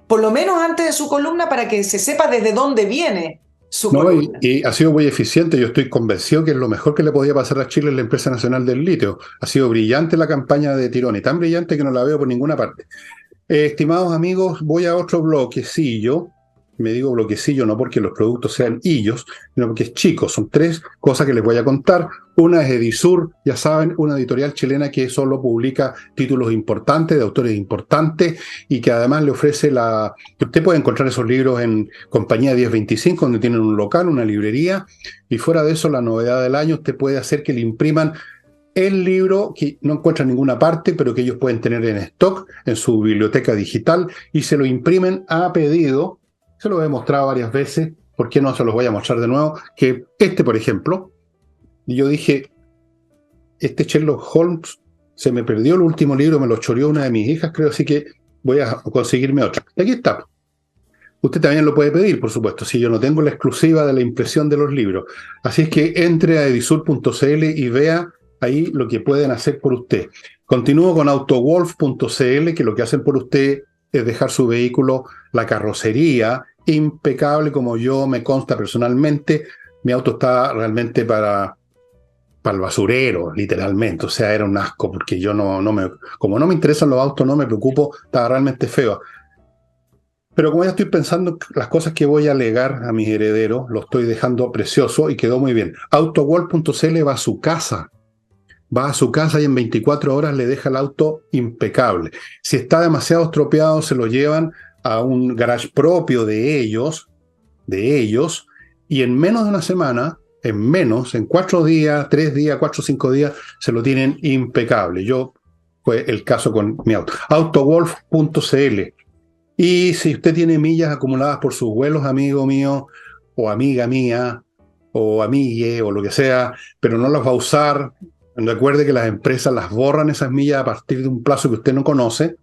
por lo menos antes de su columna, para que se sepa desde dónde viene su columna. Y ha sido muy eficiente. Yo estoy convencido que es lo mejor que le podía pasar a Chile en la empresa nacional del litio. Ha sido brillante la campaña de Tironi, tan brillante que no la veo por ninguna parte. Estimados amigos, voy a otro bloquecillo. Me digo bloquecillo no porque los productos sean hillos, sino porque es chico. Son tres cosas que les voy a contar. Una es Edisur, ya saben, una editorial chilena que solo publica títulos importantes, de autores importantes, y que además le ofrece que usted puede encontrar esos libros en Compañía 1025, donde tienen un local, una librería, y fuera de eso, la novedad del año, usted puede hacer que le impriman el libro que no encuentra en ninguna parte, pero que ellos pueden tener en stock, en su biblioteca digital, y se lo imprimen a pedido. Se lo he mostrado varias veces, ¿por qué no se los voy a mostrar de nuevo? Que por ejemplo, yo dije, Sherlock Holmes se me perdió el último libro, me lo choreó una de mis hijas, creo, así que voy a conseguirme otro. Y aquí está. Usted también lo puede pedir, por supuesto, si yo no tengo la exclusiva de la impresión de los libros. Así es que entre a edisur.cl y vea ahí lo que pueden hacer por usted. Continúo con autowolf.cl, que lo que hacen por usted es dejar su vehículo, la carrocería, impecable, como yo me consta personalmente. Mi auto está realmente para el basurero, literalmente. O sea, era un asco, porque yo como no me interesan los autos, no me preocupo, estaba realmente feo. Pero como ya estoy pensando las cosas que voy a alegar a mis herederos, lo estoy dejando precioso y quedó muy bien. Autowall.cl va a su casa. Va a su casa y en 24 horas le deja el auto impecable. Si está demasiado estropeado, se lo llevan a un garage propio de ellos, y en menos de una semana, en 4 días, 3 días, 4 o 5 días, se lo tienen impecable. Fue el caso con mi auto. Autowolf.cl. Y si usted tiene millas acumuladas por sus vuelos, amigo mío, o amiga mía, o amigue, o lo que sea, pero no las va a usar, recuerde que las empresas las borran esas millas a partir de un plazo que usted no conoce.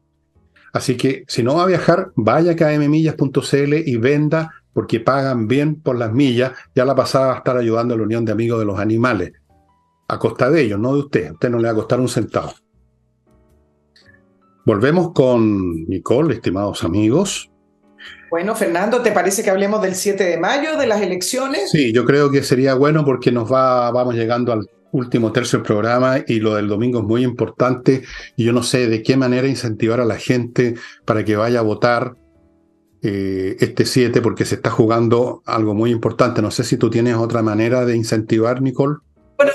Así que si no va a viajar, vaya a kmmillas.cl y venda, porque pagan bien por las millas. Ya la pasada va a estar ayudando a la Unión de Amigos de los Animales. A costa de ellos, no de usted. A usted no le va a costar un centavo. Volvemos con Nicole, estimados amigos. Bueno, Fernando, ¿te parece que hablemos del 7 de mayo, de las elecciones? Sí, yo creo que sería bueno porque vamos llegando al último tercio del programa y lo del domingo es muy importante y yo no sé de qué manera incentivar a la gente para que vaya a votar este 7 porque se está jugando algo muy importante. No sé si tú tienes otra manera de incentivar, Nicole. Bueno,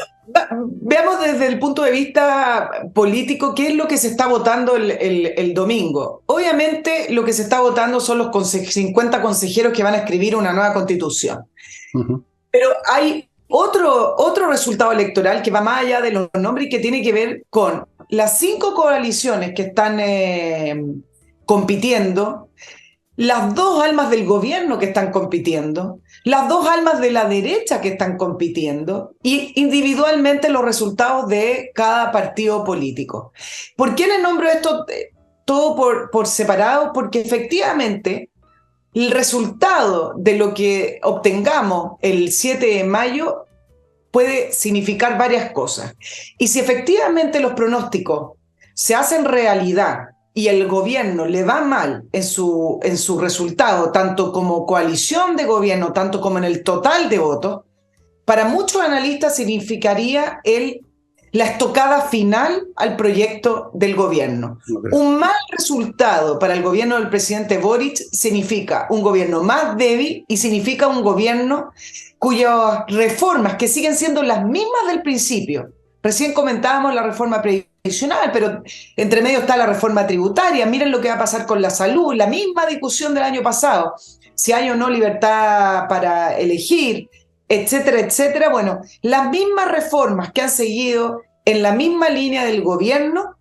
veamos desde el punto de vista político qué es lo que se está votando el domingo. Obviamente lo que se está votando son los 50 consejeros que van a escribir una nueva constitución. Uh-huh. Pero hay Otro resultado electoral que va más allá de los nombres y que tiene que ver con las 5 coaliciones que están compitiendo, las 2 almas del gobierno que están compitiendo, las 2 almas de la derecha que están compitiendo y individualmente los resultados de cada partido político. ¿Por qué les nombro esto todo por separado? Porque efectivamente el resultado de lo que obtengamos el 7 de mayo puede significar varias cosas. Y si efectivamente los pronósticos se hacen realidad y el gobierno le va mal en su resultado, tanto como coalición de gobierno, tanto como en el total de votos, para muchos analistas significaría la estocada final al proyecto del gobierno. Un mal resultado para el gobierno del presidente Boric significa un gobierno más débil y significa un gobierno cuyas reformas, que siguen siendo las mismas del principio. Recién comentábamos la reforma previsional, pero entre medio está la reforma tributaria. Miren lo que va a pasar con la salud, la misma discusión del año pasado, si hay o no libertad para elegir, etcétera, etcétera. Bueno, las mismas reformas que han seguido en la misma línea del gobierno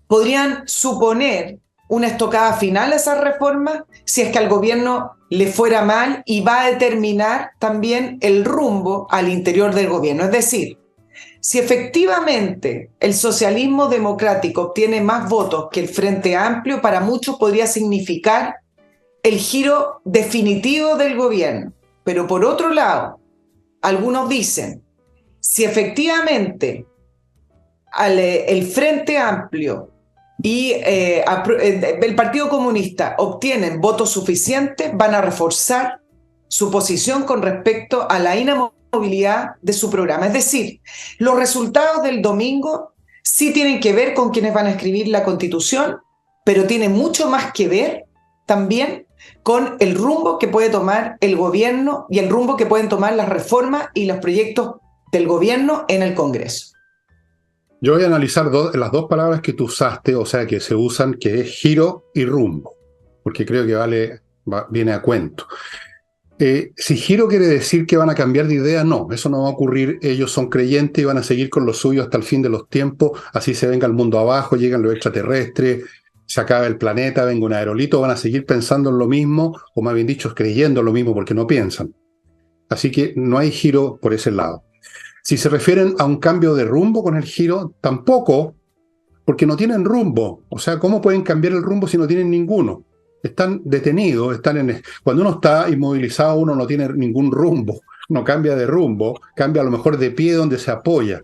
podrían suponer una estocada final a esas reformas si es que al gobierno le fuera mal, y va a determinar también el rumbo al interior del gobierno. Es decir, si efectivamente el socialismo democrático obtiene más votos que el Frente Amplio, para muchos podría significar el giro definitivo del gobierno. Pero por otro lado, algunos dicen, si efectivamente el Frente Amplio y el Partido Comunista obtienen votos suficientes, van a reforzar su posición con respecto a la inamovilidad de su programa. Es decir, los resultados del domingo sí tienen que ver con quienes van a escribir la Constitución, pero tienen mucho más que ver también con el rumbo que puede tomar el gobierno y el rumbo que pueden tomar las reformas y los proyectos del gobierno en el Congreso. Yo voy a analizar las 2 palabras que tú usaste, o sea, que se usan, que es giro y rumbo, porque creo que viene a cuento. Si giro quiere decir que van a cambiar de idea, no, eso no va a ocurrir. Ellos son creyentes y van a seguir con lo suyo hasta el fin de los tiempos, así se venga el mundo abajo, llegan los extraterrestres, se acaba el planeta, venga un aerolito, van a seguir pensando en lo mismo, o más bien dicho, creyendo en lo mismo, porque no piensan. Así que no hay giro por ese lado. Si se refieren a un cambio de rumbo con el giro, tampoco, porque no tienen rumbo. O sea, ¿cómo pueden cambiar el rumbo si no tienen ninguno? Están detenidos, cuando uno está inmovilizado, uno no tiene ningún rumbo, no cambia de rumbo, cambia a lo mejor de pie donde se apoya.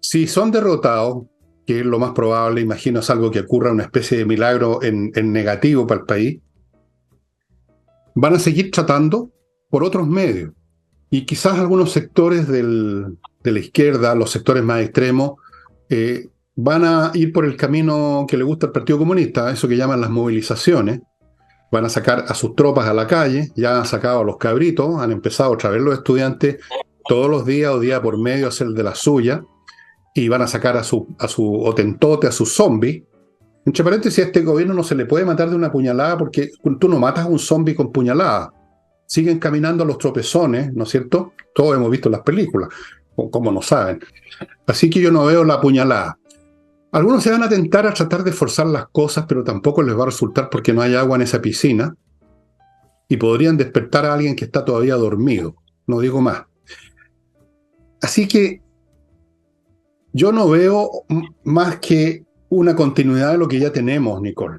Si son derrotados, que es lo más probable, imagino es algo que ocurra, una especie de milagro en negativo para el país, van a seguir tratando por otros medios. Y quizás algunos sectores de la izquierda, los sectores más extremos, van a ir por el camino que le gusta al Partido Comunista, eso que llaman las movilizaciones. Van a sacar a sus tropas a la calle, ya han sacado a los cabritos, han empezado otra vez los estudiantes todos los días o día por medio a hacer de la suya, y van a sacar a su otentote, a sus zombies. Entre paréntesis, a este gobierno no se le puede matar de una puñalada, porque tú no matas a un zombie con puñalada. Siguen caminando a los tropezones, ¿no es cierto? Todos hemos visto las películas, como no saben. Así que yo no veo la puñalada. Algunos se van a tentar a tratar de forzar las cosas, pero tampoco les va a resultar porque no hay agua en esa piscina, y podrían despertar a alguien que está todavía dormido. No digo más. Así que yo no veo más que una continuidad de lo que ya tenemos, Nicole.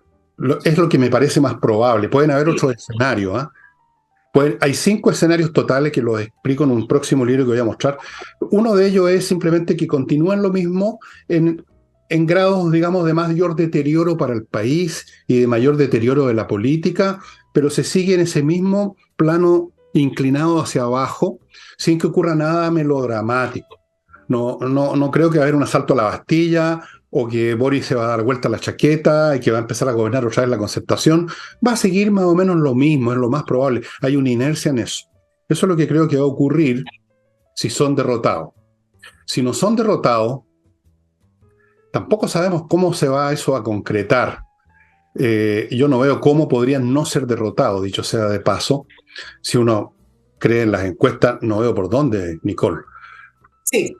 Es lo que me parece más probable. Pueden haber otros escenarios, ¿eh? Hay 5 escenarios totales que los explico en un próximo libro que voy a mostrar. Uno de ellos es simplemente que continúan lo mismo en grados, digamos, de mayor deterioro para el país y de mayor deterioro de la política, pero se sigue en ese mismo plano inclinado hacia abajo, sin que ocurra nada melodramático. No creo que va a haber un asalto a la Bastilla, o que Boris se va a dar vuelta a la chaqueta y que va a empezar a gobernar otra vez la Concertación. Va a seguir más o menos lo mismo, es lo más probable. Hay una inercia en eso. Eso es lo que creo que va a ocurrir si son derrotados. Si no son derrotados, tampoco sabemos cómo se va eso a concretar. Yo no veo cómo podrían no ser derrotados, dicho sea de paso, si uno cree en las encuestas, no veo por dónde, Nicole. Sí,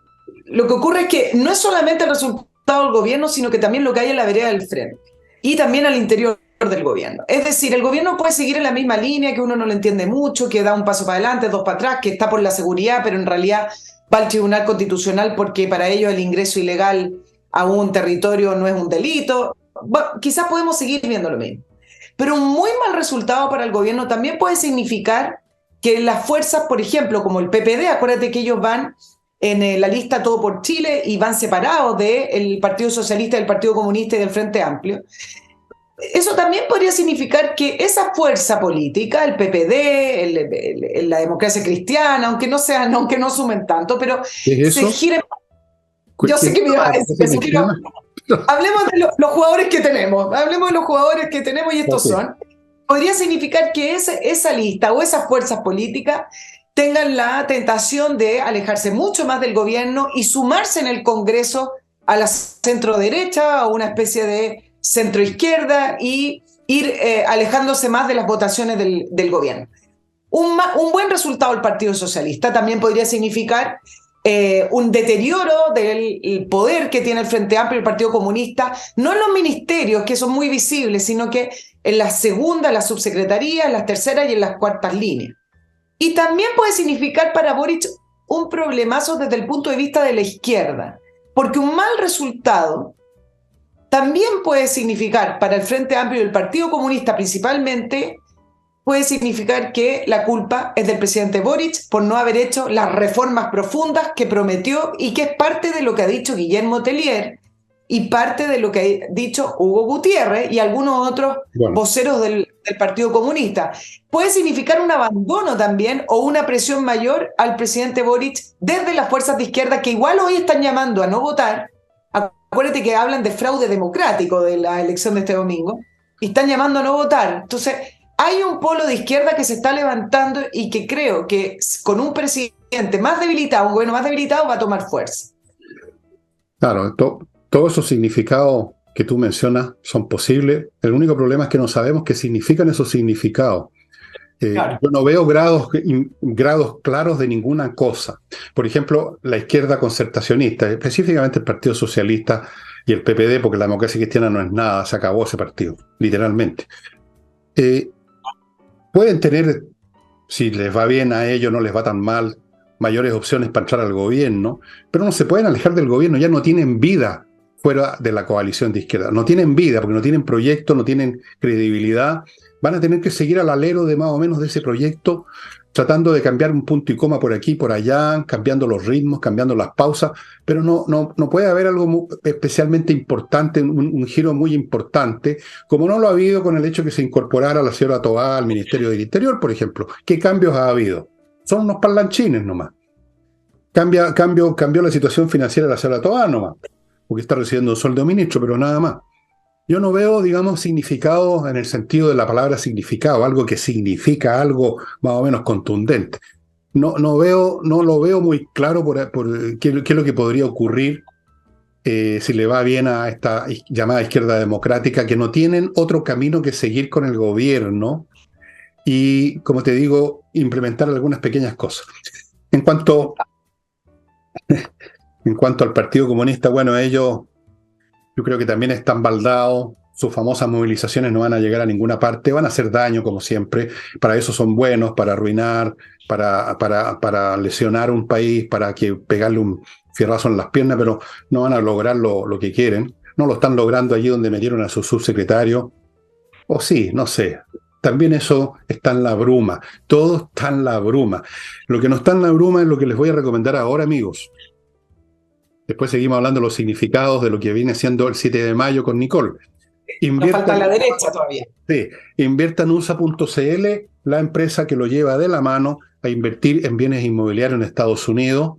lo que ocurre es que no es solamente el resultado del gobierno, sino que también lo que hay en la vereda del frente y también al interior del gobierno. Es decir, el gobierno puede seguir en la misma línea, que uno no lo entiende mucho, que da un paso para adelante, dos para atrás, que está por la seguridad, pero en realidad va al Tribunal Constitucional porque para ellos el ingreso ilegal a un territorio no es un delito. Bueno, quizás podemos seguir viendo lo mismo. Pero un muy mal resultado para el gobierno también puede significar que las fuerzas, por ejemplo, como el PPD, acuérdate que ellos van en la lista Todo por Chile y van separados del Partido Socialista, del Partido Comunista y del Frente Amplio. Eso también podría significar que esa fuerza política, el PPD, la democracia cristiana, aunque no sumen tanto, pero ¿Qué es se eso? giren. Yo sé que me iba a decir eso, pero hablemos de los jugadores que tenemos, hablemos de los jugadores que tenemos y estos son. Podría significar que esa lista o esas fuerzas políticas tengan la tentación de alejarse mucho más del gobierno y sumarse en el Congreso a la centro-derecha o una especie de centro-izquierda y ir alejándose más de las votaciones del gobierno. Un buen resultado del Partido Socialista también podría significar un deterioro del poder que tiene el Frente Amplio y el Partido Comunista, no en los ministerios, que son muy visibles, sino que en las segundas, las subsecretarías, en las terceras y en las cuartas líneas. Y también puede significar para Boric un problemazo desde el punto de vista de la izquierda, porque un mal resultado también puede significar para el Frente Amplio y el Partido Comunista principalmente, puede significar que la culpa es del presidente Boric por no haber hecho las reformas profundas que prometió y que es parte de lo que ha dicho Guillermo Tellier y parte de lo que ha dicho Hugo Gutiérrez y algunos otros voceros del Partido Comunista. Puede significar un abandono también o una presión mayor al presidente Boric desde las fuerzas de izquierda que igual hoy están llamando a no votar. Acuérdate que hablan de fraude democrático de la elección de este domingo y están llamando a no votar. Entonces, hay un polo de izquierda que se está levantando y que creo que con un presidente más debilitado, un gobierno más debilitado, va a tomar fuerza. Claro, todos esos significados que tú mencionas son posibles. El único problema es que no sabemos qué significan esos significados. Claro. Yo no veo grados claros de ninguna cosa. Por ejemplo, la izquierda concertacionista, específicamente el Partido Socialista y el PPD, porque la democracia cristiana no es nada, se acabó ese partido, literalmente. Pueden tener, si les va bien a ellos, no les va tan mal, mayores opciones para entrar al gobierno, pero no se pueden alejar del gobierno, ya no tienen vida fuera de la coalición de izquierda. No tienen vida porque no tienen proyecto, no tienen credibilidad. Van a tener que seguir al alero de más o menos de ese proyecto, tratando de cambiar un punto y coma por aquí, por allá, cambiando los ritmos, cambiando las pausas, pero no puede haber algo especialmente importante, un giro muy importante, como no lo ha habido con el hecho que se incorporara la señora Tobá al Ministerio del Interior, por ejemplo. ¿Qué cambios ha habido? Son unos parlanchines nomás. Cambió la situación financiera de la señora Tobá nomás, porque está recibiendo un sueldo de ministro, pero nada más. Yo no veo, digamos, significado en el sentido de la palabra significado, algo que significa algo más o menos contundente. No lo veo muy claro por qué es lo que podría ocurrir si le va bien a esta llamada izquierda democrática, que no tienen otro camino que seguir con el gobierno y, como te digo, implementar algunas pequeñas cosas. En cuanto al Partido Comunista, bueno, ellos... Yo creo que también están baldados, sus famosas movilizaciones no van a llegar a ninguna parte, van a hacer daño como siempre, para eso son buenos, para arruinar, para lesionar un país, para pegarle un fierrazo en las piernas, pero no van a lograr lo que quieren, no lo están logrando allí donde metieron a su subsecretario, o sí, no sé. También eso está en la bruma, todo está en la bruma. Lo que no está en la bruma es lo que les voy a recomendar ahora, amigos. Después seguimos hablando de los significados de lo que viene siendo el 7 de mayo con Nicole. Nos falta la derecha todavía. Sí, invierta en USA.cl, la empresa que lo lleva de la mano a invertir en bienes inmobiliarios en Estados Unidos.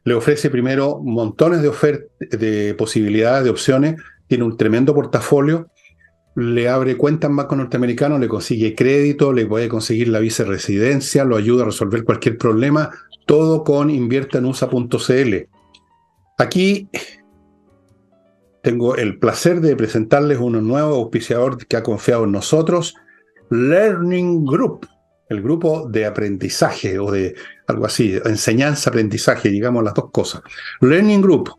Le ofrece primero montones de ofertas, de posibilidades, de opciones. Tiene un tremendo portafolio. Le abre cuentas en banco norteamericano, le consigue crédito, le puede conseguir la vicerresidencia, lo ayuda a resolver cualquier problema. Todo con invierta en USA.cl. Aquí tengo el placer de presentarles un nuevo auspiciador que ha confiado en nosotros, Learning Group. el grupo de aprendizaje o de algo así, enseñanza-aprendizaje, digamos las dos cosas. Learning Group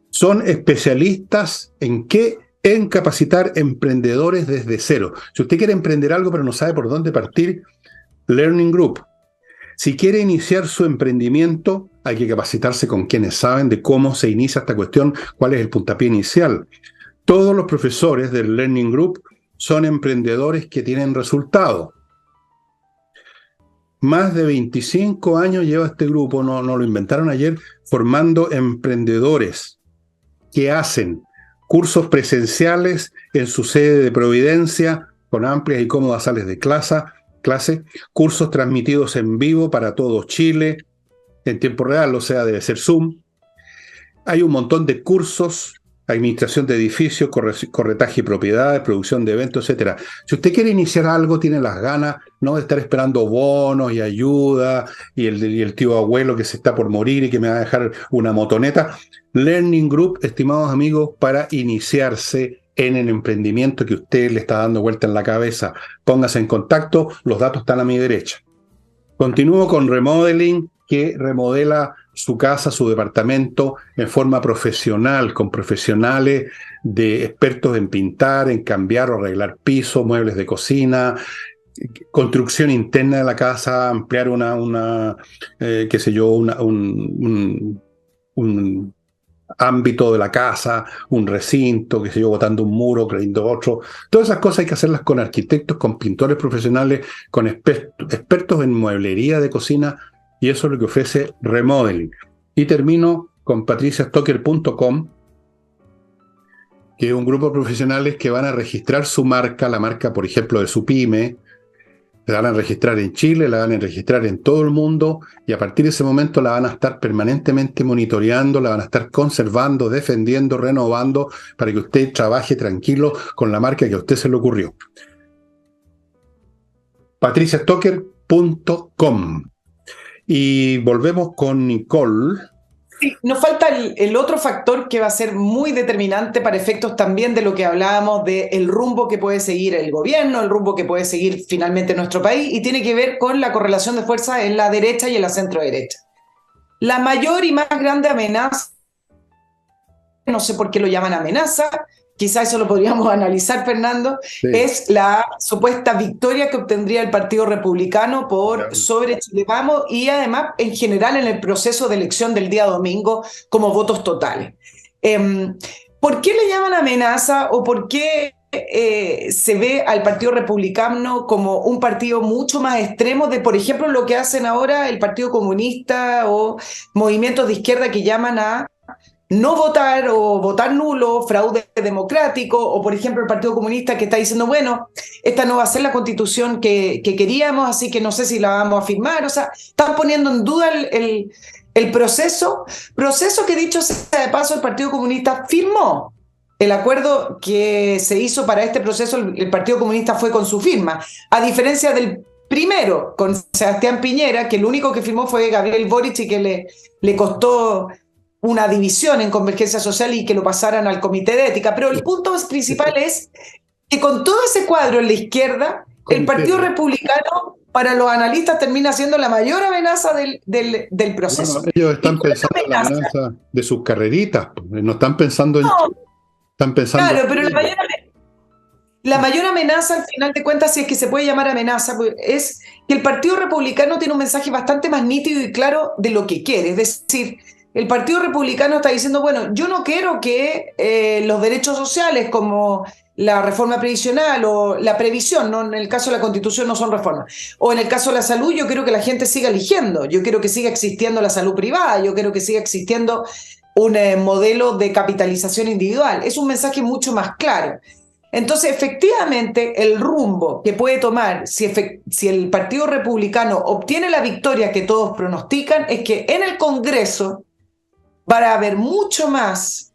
son especialistas ¿en qué? En capacitar emprendedores desde cero. Si usted quiere emprender algo pero no sabe por dónde partir, Learning Group. Si quiere iniciar su emprendimiento, hay que capacitarse con quienes saben de cómo se inicia esta cuestión, cuál es el puntapié inicial. Todos los profesores del Learning Group son emprendedores que tienen resultados. Más de 25 años lleva este grupo, no lo inventaron ayer, formando emprendedores que hacen cursos presenciales en su sede de Providencia, con amplias y cómodas salas de clase, cursos transmitidos en vivo para todo Chile, en tiempo real, o sea, debe ser Zoom. Hay un montón de cursos, administración de edificios, corretaje y propiedades, producción de eventos, etc. Si usted quiere iniciar algo, tiene las ganas, no de estar esperando bonos y ayuda, y el tío abuelo que se está por morir y que me va a dejar una motoneta. Learning Group, estimados amigos, para iniciarse en el emprendimiento que usted le está dando vuelta en la cabeza. Póngase en contacto, los datos están a mi derecha. Continúo con Remodeling, que remodela su casa, su departamento en forma profesional, con profesionales de expertos en pintar, en cambiar o arreglar pisos, muebles de cocina, construcción interna de la casa, ampliar un ámbito de la casa, un recinto, botando un muro, creyendo otro. Todas esas cosas hay que hacerlas con arquitectos, con pintores profesionales, con expertos en mueblería de cocina, y eso es lo que ofrece Remodeling. Y termino con patriciastocker.com, que es un grupo de profesionales que van a registrar su marca, la marca, por ejemplo, de su pyme. La van a registrar en Chile, la van a registrar en todo el mundo, y a partir de ese momento la van a estar permanentemente monitoreando, la van a estar conservando, defendiendo, renovando, para que usted trabaje tranquilo con la marca que a usted se le ocurrió. patriciastocker.com. Y volvemos con Nicole. Sí, nos falta el otro factor que va a ser muy determinante para efectos también de lo que hablábamos del rumbo que puede seguir el gobierno, el rumbo que puede seguir finalmente nuestro país, y tiene que ver con la correlación de fuerzas en la derecha y en la centro-derecha. La mayor y más grande amenaza, no sé por qué lo llaman amenaza, quizá eso lo podríamos analizar, Fernando, sí, es la supuesta victoria que obtendría el Partido Republicano sobre Chile Vamos, y además en general en el proceso de elección del día domingo como votos totales. ¿Por qué le llaman amenaza o por qué se ve al Partido Republicano como un partido mucho más extremo de, por ejemplo, lo que hacen ahora el Partido Comunista o movimientos de izquierda que llaman a no votar o votar nulo, fraude democrático, o por ejemplo el Partido Comunista que está diciendo, bueno, esta no va a ser la constitución que queríamos, así que no sé si la vamos a firmar? O sea, están poniendo en duda el proceso que, dicho sea de paso, el Partido Comunista firmó. El acuerdo que se hizo para este proceso, el Partido Comunista fue con su firma, a diferencia del primero, con Sebastián Piñera, que el único que firmó fue Gabriel Boric, y que le costó una división en Convergencia Social y que lo pasaran al Comité de Ética. Pero el punto principal es que con todo ese cuadro en la izquierda, el Partido Republicano, para los analistas, termina siendo la mayor amenaza del proceso. Bueno, ellos están pensando en la amenaza de sus carreritas, no están pensando en... Están pensando claro, pero la mayor amenaza, al final de cuentas, si es que se puede llamar amenaza, es que el Partido Republicano tiene un mensaje bastante más nítido y claro de lo que quiere. Es decir, el Partido Republicano está diciendo, bueno, yo no quiero que los derechos sociales como la reforma previsional o la previsión, ¿no? En el caso de la Constitución no son reformas, o en el caso de la salud, yo quiero que la gente siga eligiendo, yo quiero que siga existiendo la salud privada, yo quiero que siga existiendo un modelo de capitalización individual. Es un mensaje mucho más claro. Entonces, efectivamente, el rumbo que puede tomar si el Partido Republicano obtiene la victoria que todos pronostican es que en el Congreso va a haber mucho más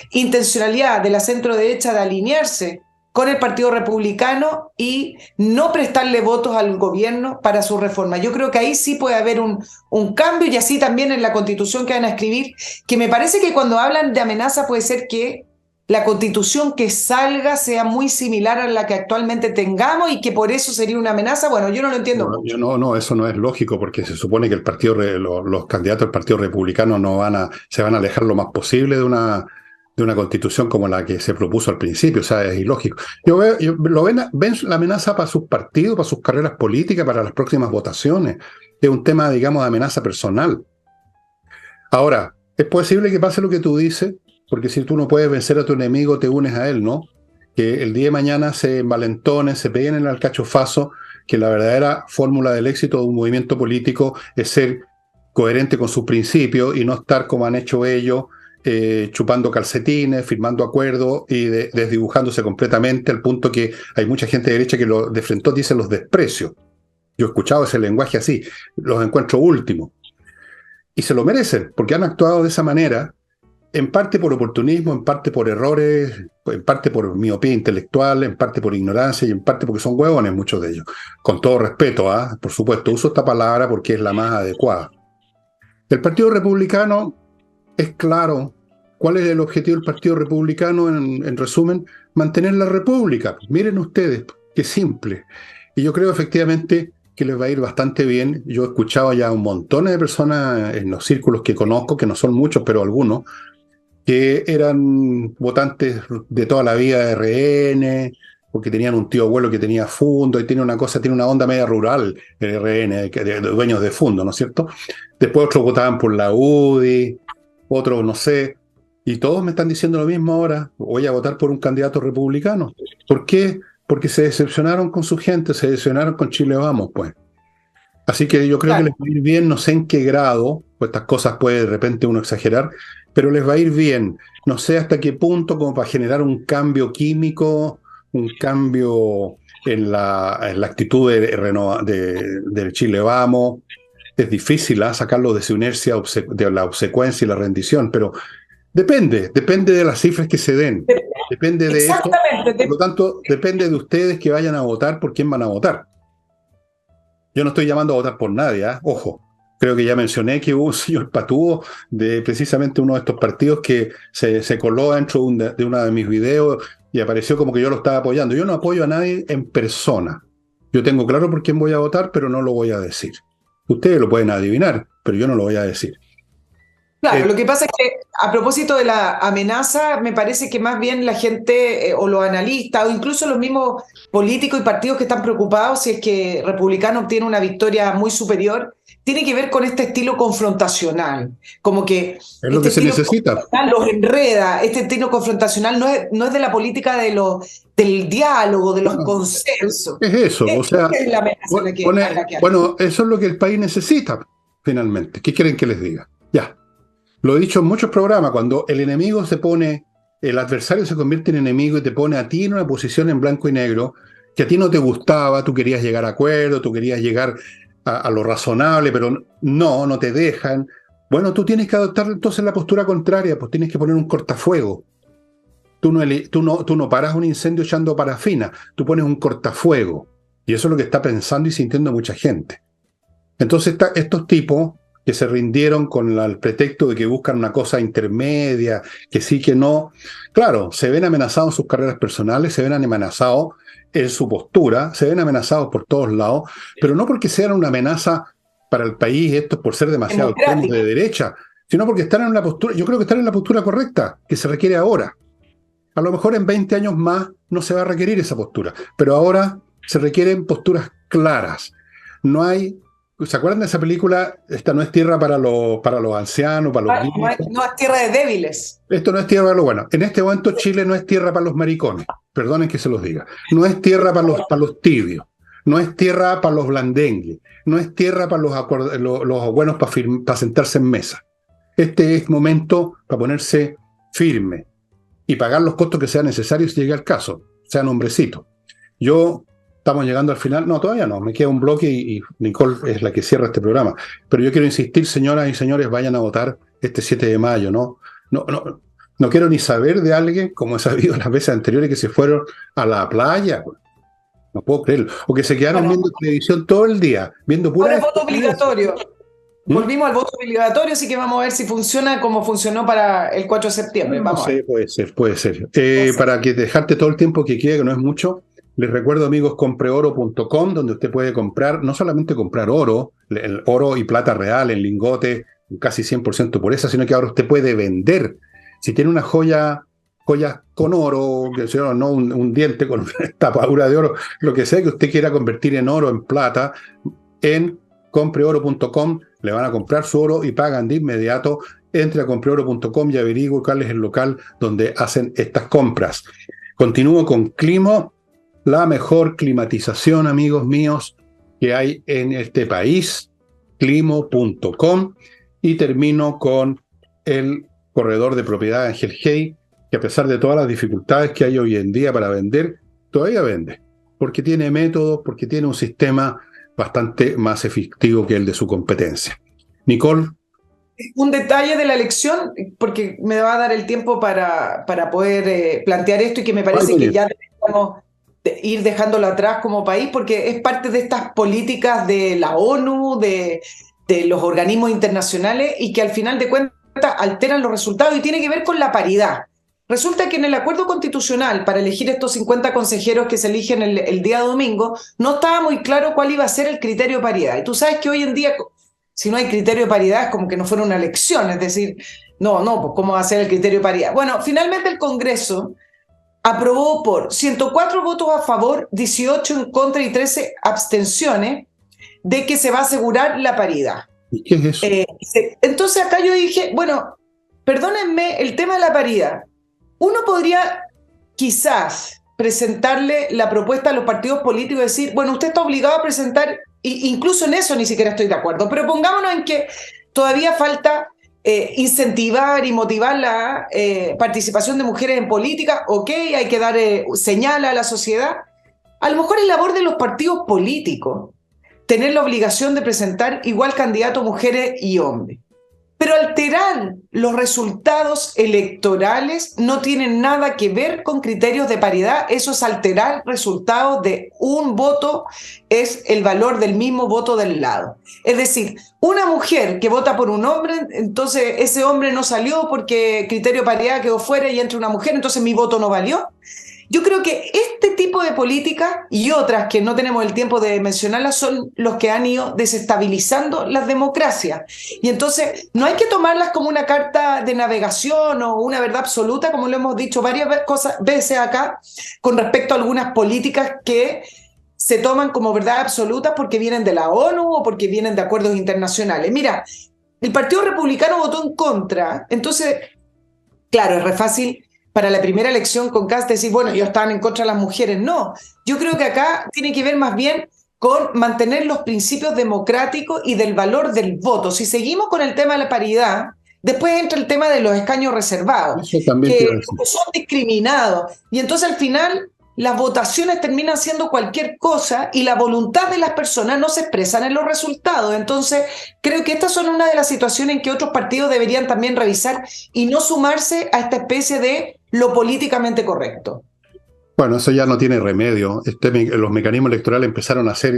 intencionalidad de la centro-derecha de alinearse con el Partido Republicano y no prestarle votos al gobierno para su reforma. Yo creo que ahí sí puede haber un cambio, y así también en la Constitución que van a escribir, que me parece que cuando hablan de amenaza puede ser que la constitución que salga sea muy similar a la que actualmente tengamos y que por eso sería una amenaza? Bueno, yo no lo entiendo mucho. No, eso no es lógico porque se supone que los candidatos del Partido Republicano se van a alejar lo más posible de una constitución como la que se propuso al principio, o sea, es ilógico. Ven la amenaza para sus partidos, para sus carreras políticas, para las próximas votaciones. Es un tema, digamos, de amenaza personal. Ahora, es posible que pase lo que tú dices, porque si tú no puedes vencer a tu enemigo, te unes a él, ¿no? Que el día de mañana se envalentonen, se peguen en el alcachofazo, que la verdadera fórmula del éxito de un movimiento político es ser coherente con sus principios y no estar como han hecho ellos, chupando calcetines, firmando acuerdos y desdibujándose completamente, al punto que hay mucha gente de derecha que de frente dice los desprecios. Yo he escuchado ese lenguaje así, los encuentro últimos. Y se lo merecen, porque han actuado de esa manera, en parte por oportunismo, en parte por errores, en parte por miopía intelectual, en parte por ignorancia y en parte porque son huevones muchos de ellos. Con todo respeto, por supuesto, uso esta palabra porque es la más adecuada. El Partido Republicano es claro. ¿Cuál es el objetivo del Partido Republicano? En resumen, mantener la república. Miren ustedes, qué simple. Y yo creo efectivamente que les va a ir bastante bien. Yo he escuchado ya a un montón de personas en los círculos que conozco, que no son muchos, pero algunos, que eran votantes de toda la vida de RN, porque tenían un tío abuelo que tenía fundo y tiene una onda media rural, el RN, de dueños de fundo, ¿no es cierto? Después otros votaban por la UDI, otros no sé, y todos me están diciendo lo mismo ahora, voy a votar por un candidato republicano. ¿Por qué? Porque se decepcionaron con su gente, se decepcionaron con Chile Vamos, pues. Así que yo creo que les va a ir bien, no sé en qué grado, pues estas cosas puede de repente uno exagerar, pero les va a ir bien. No sé hasta qué punto como para generar un cambio químico, un cambio en la actitud del Chile Vamos. Es difícil sacarlo de su inercia, de la obsecuencia y la rendición, pero depende de las cifras que se den. Depende de esto. Por lo tanto, depende de ustedes que vayan a votar por quién van a votar. Yo no estoy llamando a votar por nadie, ojo. Creo que ya mencioné que hubo un señor patúo de precisamente uno de estos partidos que se coló dentro de uno de mis videos y apareció como que yo lo estaba apoyando. Yo no apoyo a nadie en persona. Yo tengo claro por quién voy a votar, pero no lo voy a decir. Ustedes lo pueden adivinar, pero yo no lo voy a decir. Claro, lo que pasa es que a propósito de la amenaza, me parece que más bien la gente o los analistas o incluso los mismos políticos y partidos que están preocupados si es que Republicano obtiene una victoria muy superior, tiene que ver con este estilo confrontacional, como que es lo que se necesita. Los enreda, este estilo confrontacional no es de la política del diálogo, de los consensos. Es eso, o sea, es la amenaza bueno, eso es lo que el país necesita, finalmente. ¿Qué quieren que les diga? Ya. Lo he dicho en muchos programas, cuando el adversario se convierte en enemigo y te pone a ti en una posición en blanco y negro, que a ti no te gustaba, tú querías llegar a acuerdo, tú querías llegar a lo razonable, pero no te dejan. Bueno, tú tienes que adoptar entonces la postura contraria, pues tienes que poner un cortafuego. Tú no paras un incendio echando parafina, tú pones un cortafuego. Y eso es lo que está pensando y sintiendo mucha gente. Entonces estos tipos que se rindieron con el pretexto de que buscan una cosa intermedia, que sí, que no. Claro, se ven amenazados en sus carreras personales, se ven amenazados en su postura, se ven amenazados por todos lados, pero no porque sean una amenaza para el país, esto por ser demasiado extremos de derecha, sino porque están en una postura, yo creo que están en la postura correcta, que se requiere ahora. A lo mejor en 20 años más no se va a requerir esa postura, pero ahora se requieren posturas claras. No hay... ¿Se acuerdan de esa película? Esta no es tierra para los ancianos, para los niños. No es tierra de débiles. Esto no es tierra para los buenos. En este momento Chile no es tierra para los maricones. Perdonen que se los diga. No es tierra para los tibios. No es tierra para los blandengues. No es tierra para los buenos para sentarse en mesa. Este es momento para ponerse firme y pagar los costos que sean necesarios si llega el caso. Sean hombrecitos. Estamos llegando al final. No, todavía no. Me queda un bloque y Nicole es la que cierra este programa. Pero yo quiero insistir, señoras y señores, vayan a votar este 7 de mayo, ¿no? No quiero ni saber de alguien, como he sabido las veces anteriores, que se fueron a la playa. No puedo creerlo. O que se quedaron viendo televisión todo el día, viendo pura... Ahora es voto obligatorio. ¿Mm? Volvimos al voto obligatorio, así que vamos a ver si funciona como funcionó para el 4 de septiembre. No Vamos a ver. sé, puede ser, puede ser. No sé. Para que dejarte todo el tiempo que quede, que no es mucho, les recuerdo, amigos, compreoro.com, donde usted puede comprar, no solamente comprar oro, el oro y plata real en lingote, casi 100% pureza, sino que ahora usted puede vender. Si tiene una joya con oro, que sea, no un diente con una tapadura de oro, lo que sea que usted quiera convertir en oro, en plata, en compreoro.com, le van a comprar su oro y pagan de inmediato. Entre a compreoro.com y averigüe cuál es el local donde hacen estas compras. Continúo con Climo, la mejor climatización, amigos míos, que hay en este país, climo.com, y termino con el corredor de propiedad Ángel Hey, que a pesar de todas las dificultades que hay hoy en día para vender, todavía vende, porque tiene métodos, porque tiene un sistema bastante más efectivo que el de su competencia. Nicole. Un detalle de la elección, porque me va a dar el tiempo para poder plantear esto y que me parece que ya deberíamos ir dejándolo atrás como país, porque es parte de estas políticas de la ONU, de los organismos internacionales y que al final de cuentas alteran los resultados y tiene que ver con la paridad. Resulta que en el acuerdo constitucional para elegir estos 50 consejeros que se eligen el día domingo, no estaba muy claro cuál iba a ser el criterio de paridad. Y tú sabes que hoy en día, si no hay criterio de paridad, es como que no fuera una elección, es decir, pues ¿cómo va a ser el criterio de paridad? Bueno, finalmente el Congreso aprobó por 104 votos a favor, 18 en contra y 13 abstenciones de que se va a asegurar la paridad. ¿Y qué es eso? Entonces acá yo dije, bueno, perdónenme, el tema de la paridad, uno podría quizás presentarle la propuesta a los partidos políticos y decir, bueno, usted está obligado a presentar, incluso en eso ni siquiera estoy de acuerdo, pero pongámonos en que todavía falta incentivar y motivar la participación de mujeres en política, ok, hay que dar señal a la sociedad. A lo mejor es labor de los partidos políticos tener la obligación de presentar igual candidato mujeres y hombres. Pero alterar los resultados electorales no tiene nada que ver con criterios de paridad. Eso es alterar resultados de un voto, es el valor del mismo voto del lado. Es decir, una mujer que vota por un hombre, entonces ese hombre no salió porque criterio de paridad quedó fuera y entra una mujer, entonces mi voto no valió. Yo creo que este tipo de políticas y otras que no tenemos el tiempo de mencionarlas son los que han ido desestabilizando las democracias. Y entonces no hay que tomarlas como una carta de navegación o una verdad absoluta, como lo hemos dicho varias veces acá, con respecto a algunas políticas que se toman como verdad absoluta porque vienen de la ONU o porque vienen de acuerdos internacionales. Mira, el Partido Republicano votó en contra, entonces, claro, es re fácil para la primera elección con Kast decir, bueno, ellos estaban en contra de las mujeres. No, yo creo que acá tiene que ver más bien con mantener los principios democráticos y del valor del voto. Si seguimos con el tema de la paridad, después entra el tema de los escaños reservados, Eso también que te iba a decir. son discriminados. Y entonces al final las votaciones terminan siendo cualquier cosa y la voluntad de las personas no se expresan en los resultados. Entonces, creo que estas son una de las situaciones en que otros partidos deberían también revisar y no sumarse a esta especie de lo políticamente correcto. Bueno, eso ya no tiene remedio. Los mecanismos electorales empezaron a ser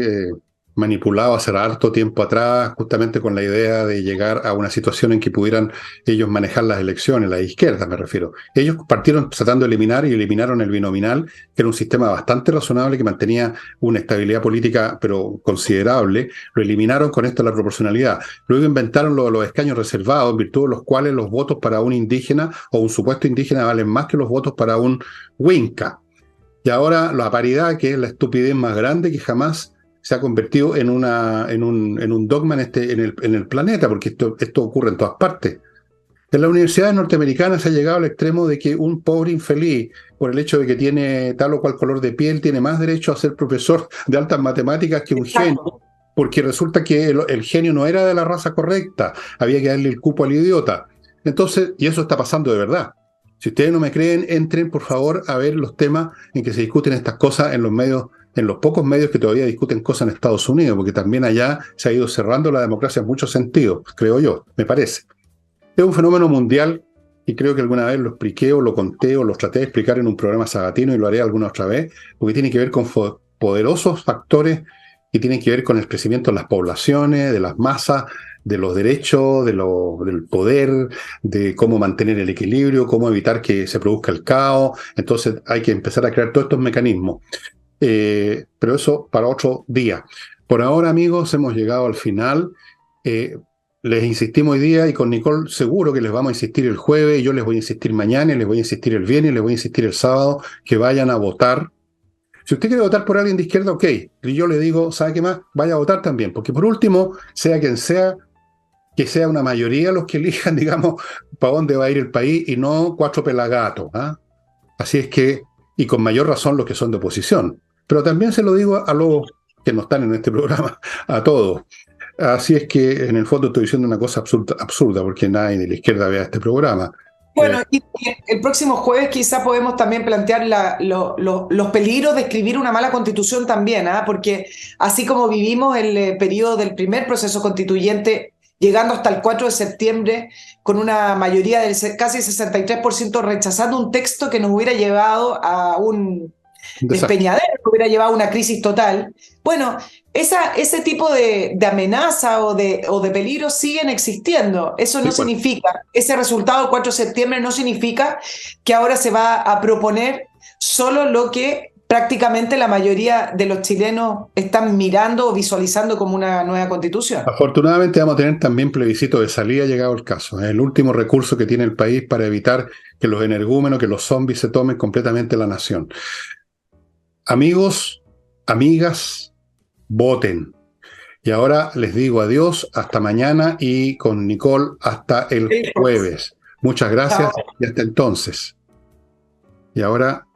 manipulados hace harto tiempo atrás, justamente con la idea de llegar a una situación en que pudieran ellos manejar las elecciones, la izquierda me refiero. Ellos partieron tratando de eliminar y eliminaron el binominal, que era un sistema bastante razonable que mantenía una estabilidad política, pero considerable. Lo eliminaron con esto la proporcionalidad. Luego inventaron los escaños reservados, en virtud de los cuales los votos para un indígena o un supuesto indígena valen más que los votos para un Winca. Y ahora la paridad, que es la estupidez más grande que jamás se ha convertido en un dogma en el planeta, porque esto ocurre en todas partes. En las universidades norteamericanas se ha llegado al extremo de que un pobre infeliz, por el hecho de que tiene tal o cual color de piel, tiene más derecho a ser profesor de altas matemáticas que un genio, porque resulta que el genio no era de la raza correcta, había que darle el cupo al idiota. Entonces, y eso está pasando de verdad. Si ustedes no me creen, entren por favor a ver los temas en que se discuten estas cosas en los medios, en los pocos medios que todavía discuten cosas en Estados Unidos, porque también allá se ha ido cerrando la democracia en muchos sentidos, creo yo, me parece. Es un fenómeno mundial y creo que alguna vez lo expliqué o lo conté o lo traté de explicar en un programa sabatino y lo haré alguna otra vez, porque tiene que ver con poderosos factores y tienen que ver con el crecimiento de las poblaciones, de las masas, de los derechos, del poder, de cómo mantener el equilibrio, cómo evitar que se produzca el caos. Entonces hay que empezar a crear todos estos mecanismos. Pero eso para otro día. Por ahora, amigos, hemos llegado al final. Les insistimos hoy día y con Nicole seguro que les vamos a insistir el jueves, y yo les voy a insistir mañana, y les voy a insistir el viernes, y les voy a insistir el sábado, que vayan a votar. Si usted quiere votar por alguien de izquierda, ok. Y yo le digo, ¿sabe qué más? Vaya a votar también, porque por último, sea quien sea, que sea una mayoría los que elijan, digamos, para dónde va a ir el país y no 4 pelagatos. ¿Ah? Así es que, y con mayor razón los que son de oposición. Pero también se lo digo a los que no están en este programa, a todos. Así es que en el fondo estoy diciendo una cosa absurda porque nadie de la izquierda vea este programa. Bueno, y el próximo jueves quizá podemos también plantear los peligros de escribir una mala constitución también, ¿ah? Porque así como vivimos el periodo del primer proceso constituyente, llegando hasta el 4 de septiembre, con una mayoría del casi 63% rechazando un texto que nos hubiera llevado a un despeñadero, nos hubiera llevado a una crisis total. Bueno, ese tipo de amenaza o de peligros siguen existiendo. Eso no significa, ese resultado del 4 de septiembre no significa que ahora se va a proponer solo lo que prácticamente la mayoría de los chilenos están mirando o visualizando como una nueva constitución. Afortunadamente vamos a tener también plebiscito de salida llegado el caso. Es el último recurso que tiene el país para evitar que los energúmenos, que los zombies se tomen completamente la nación. Amigos, amigas, voten. Y ahora les digo adiós, hasta mañana y con Nicole hasta el jueves. Muchas gracias y hasta entonces. Y ahora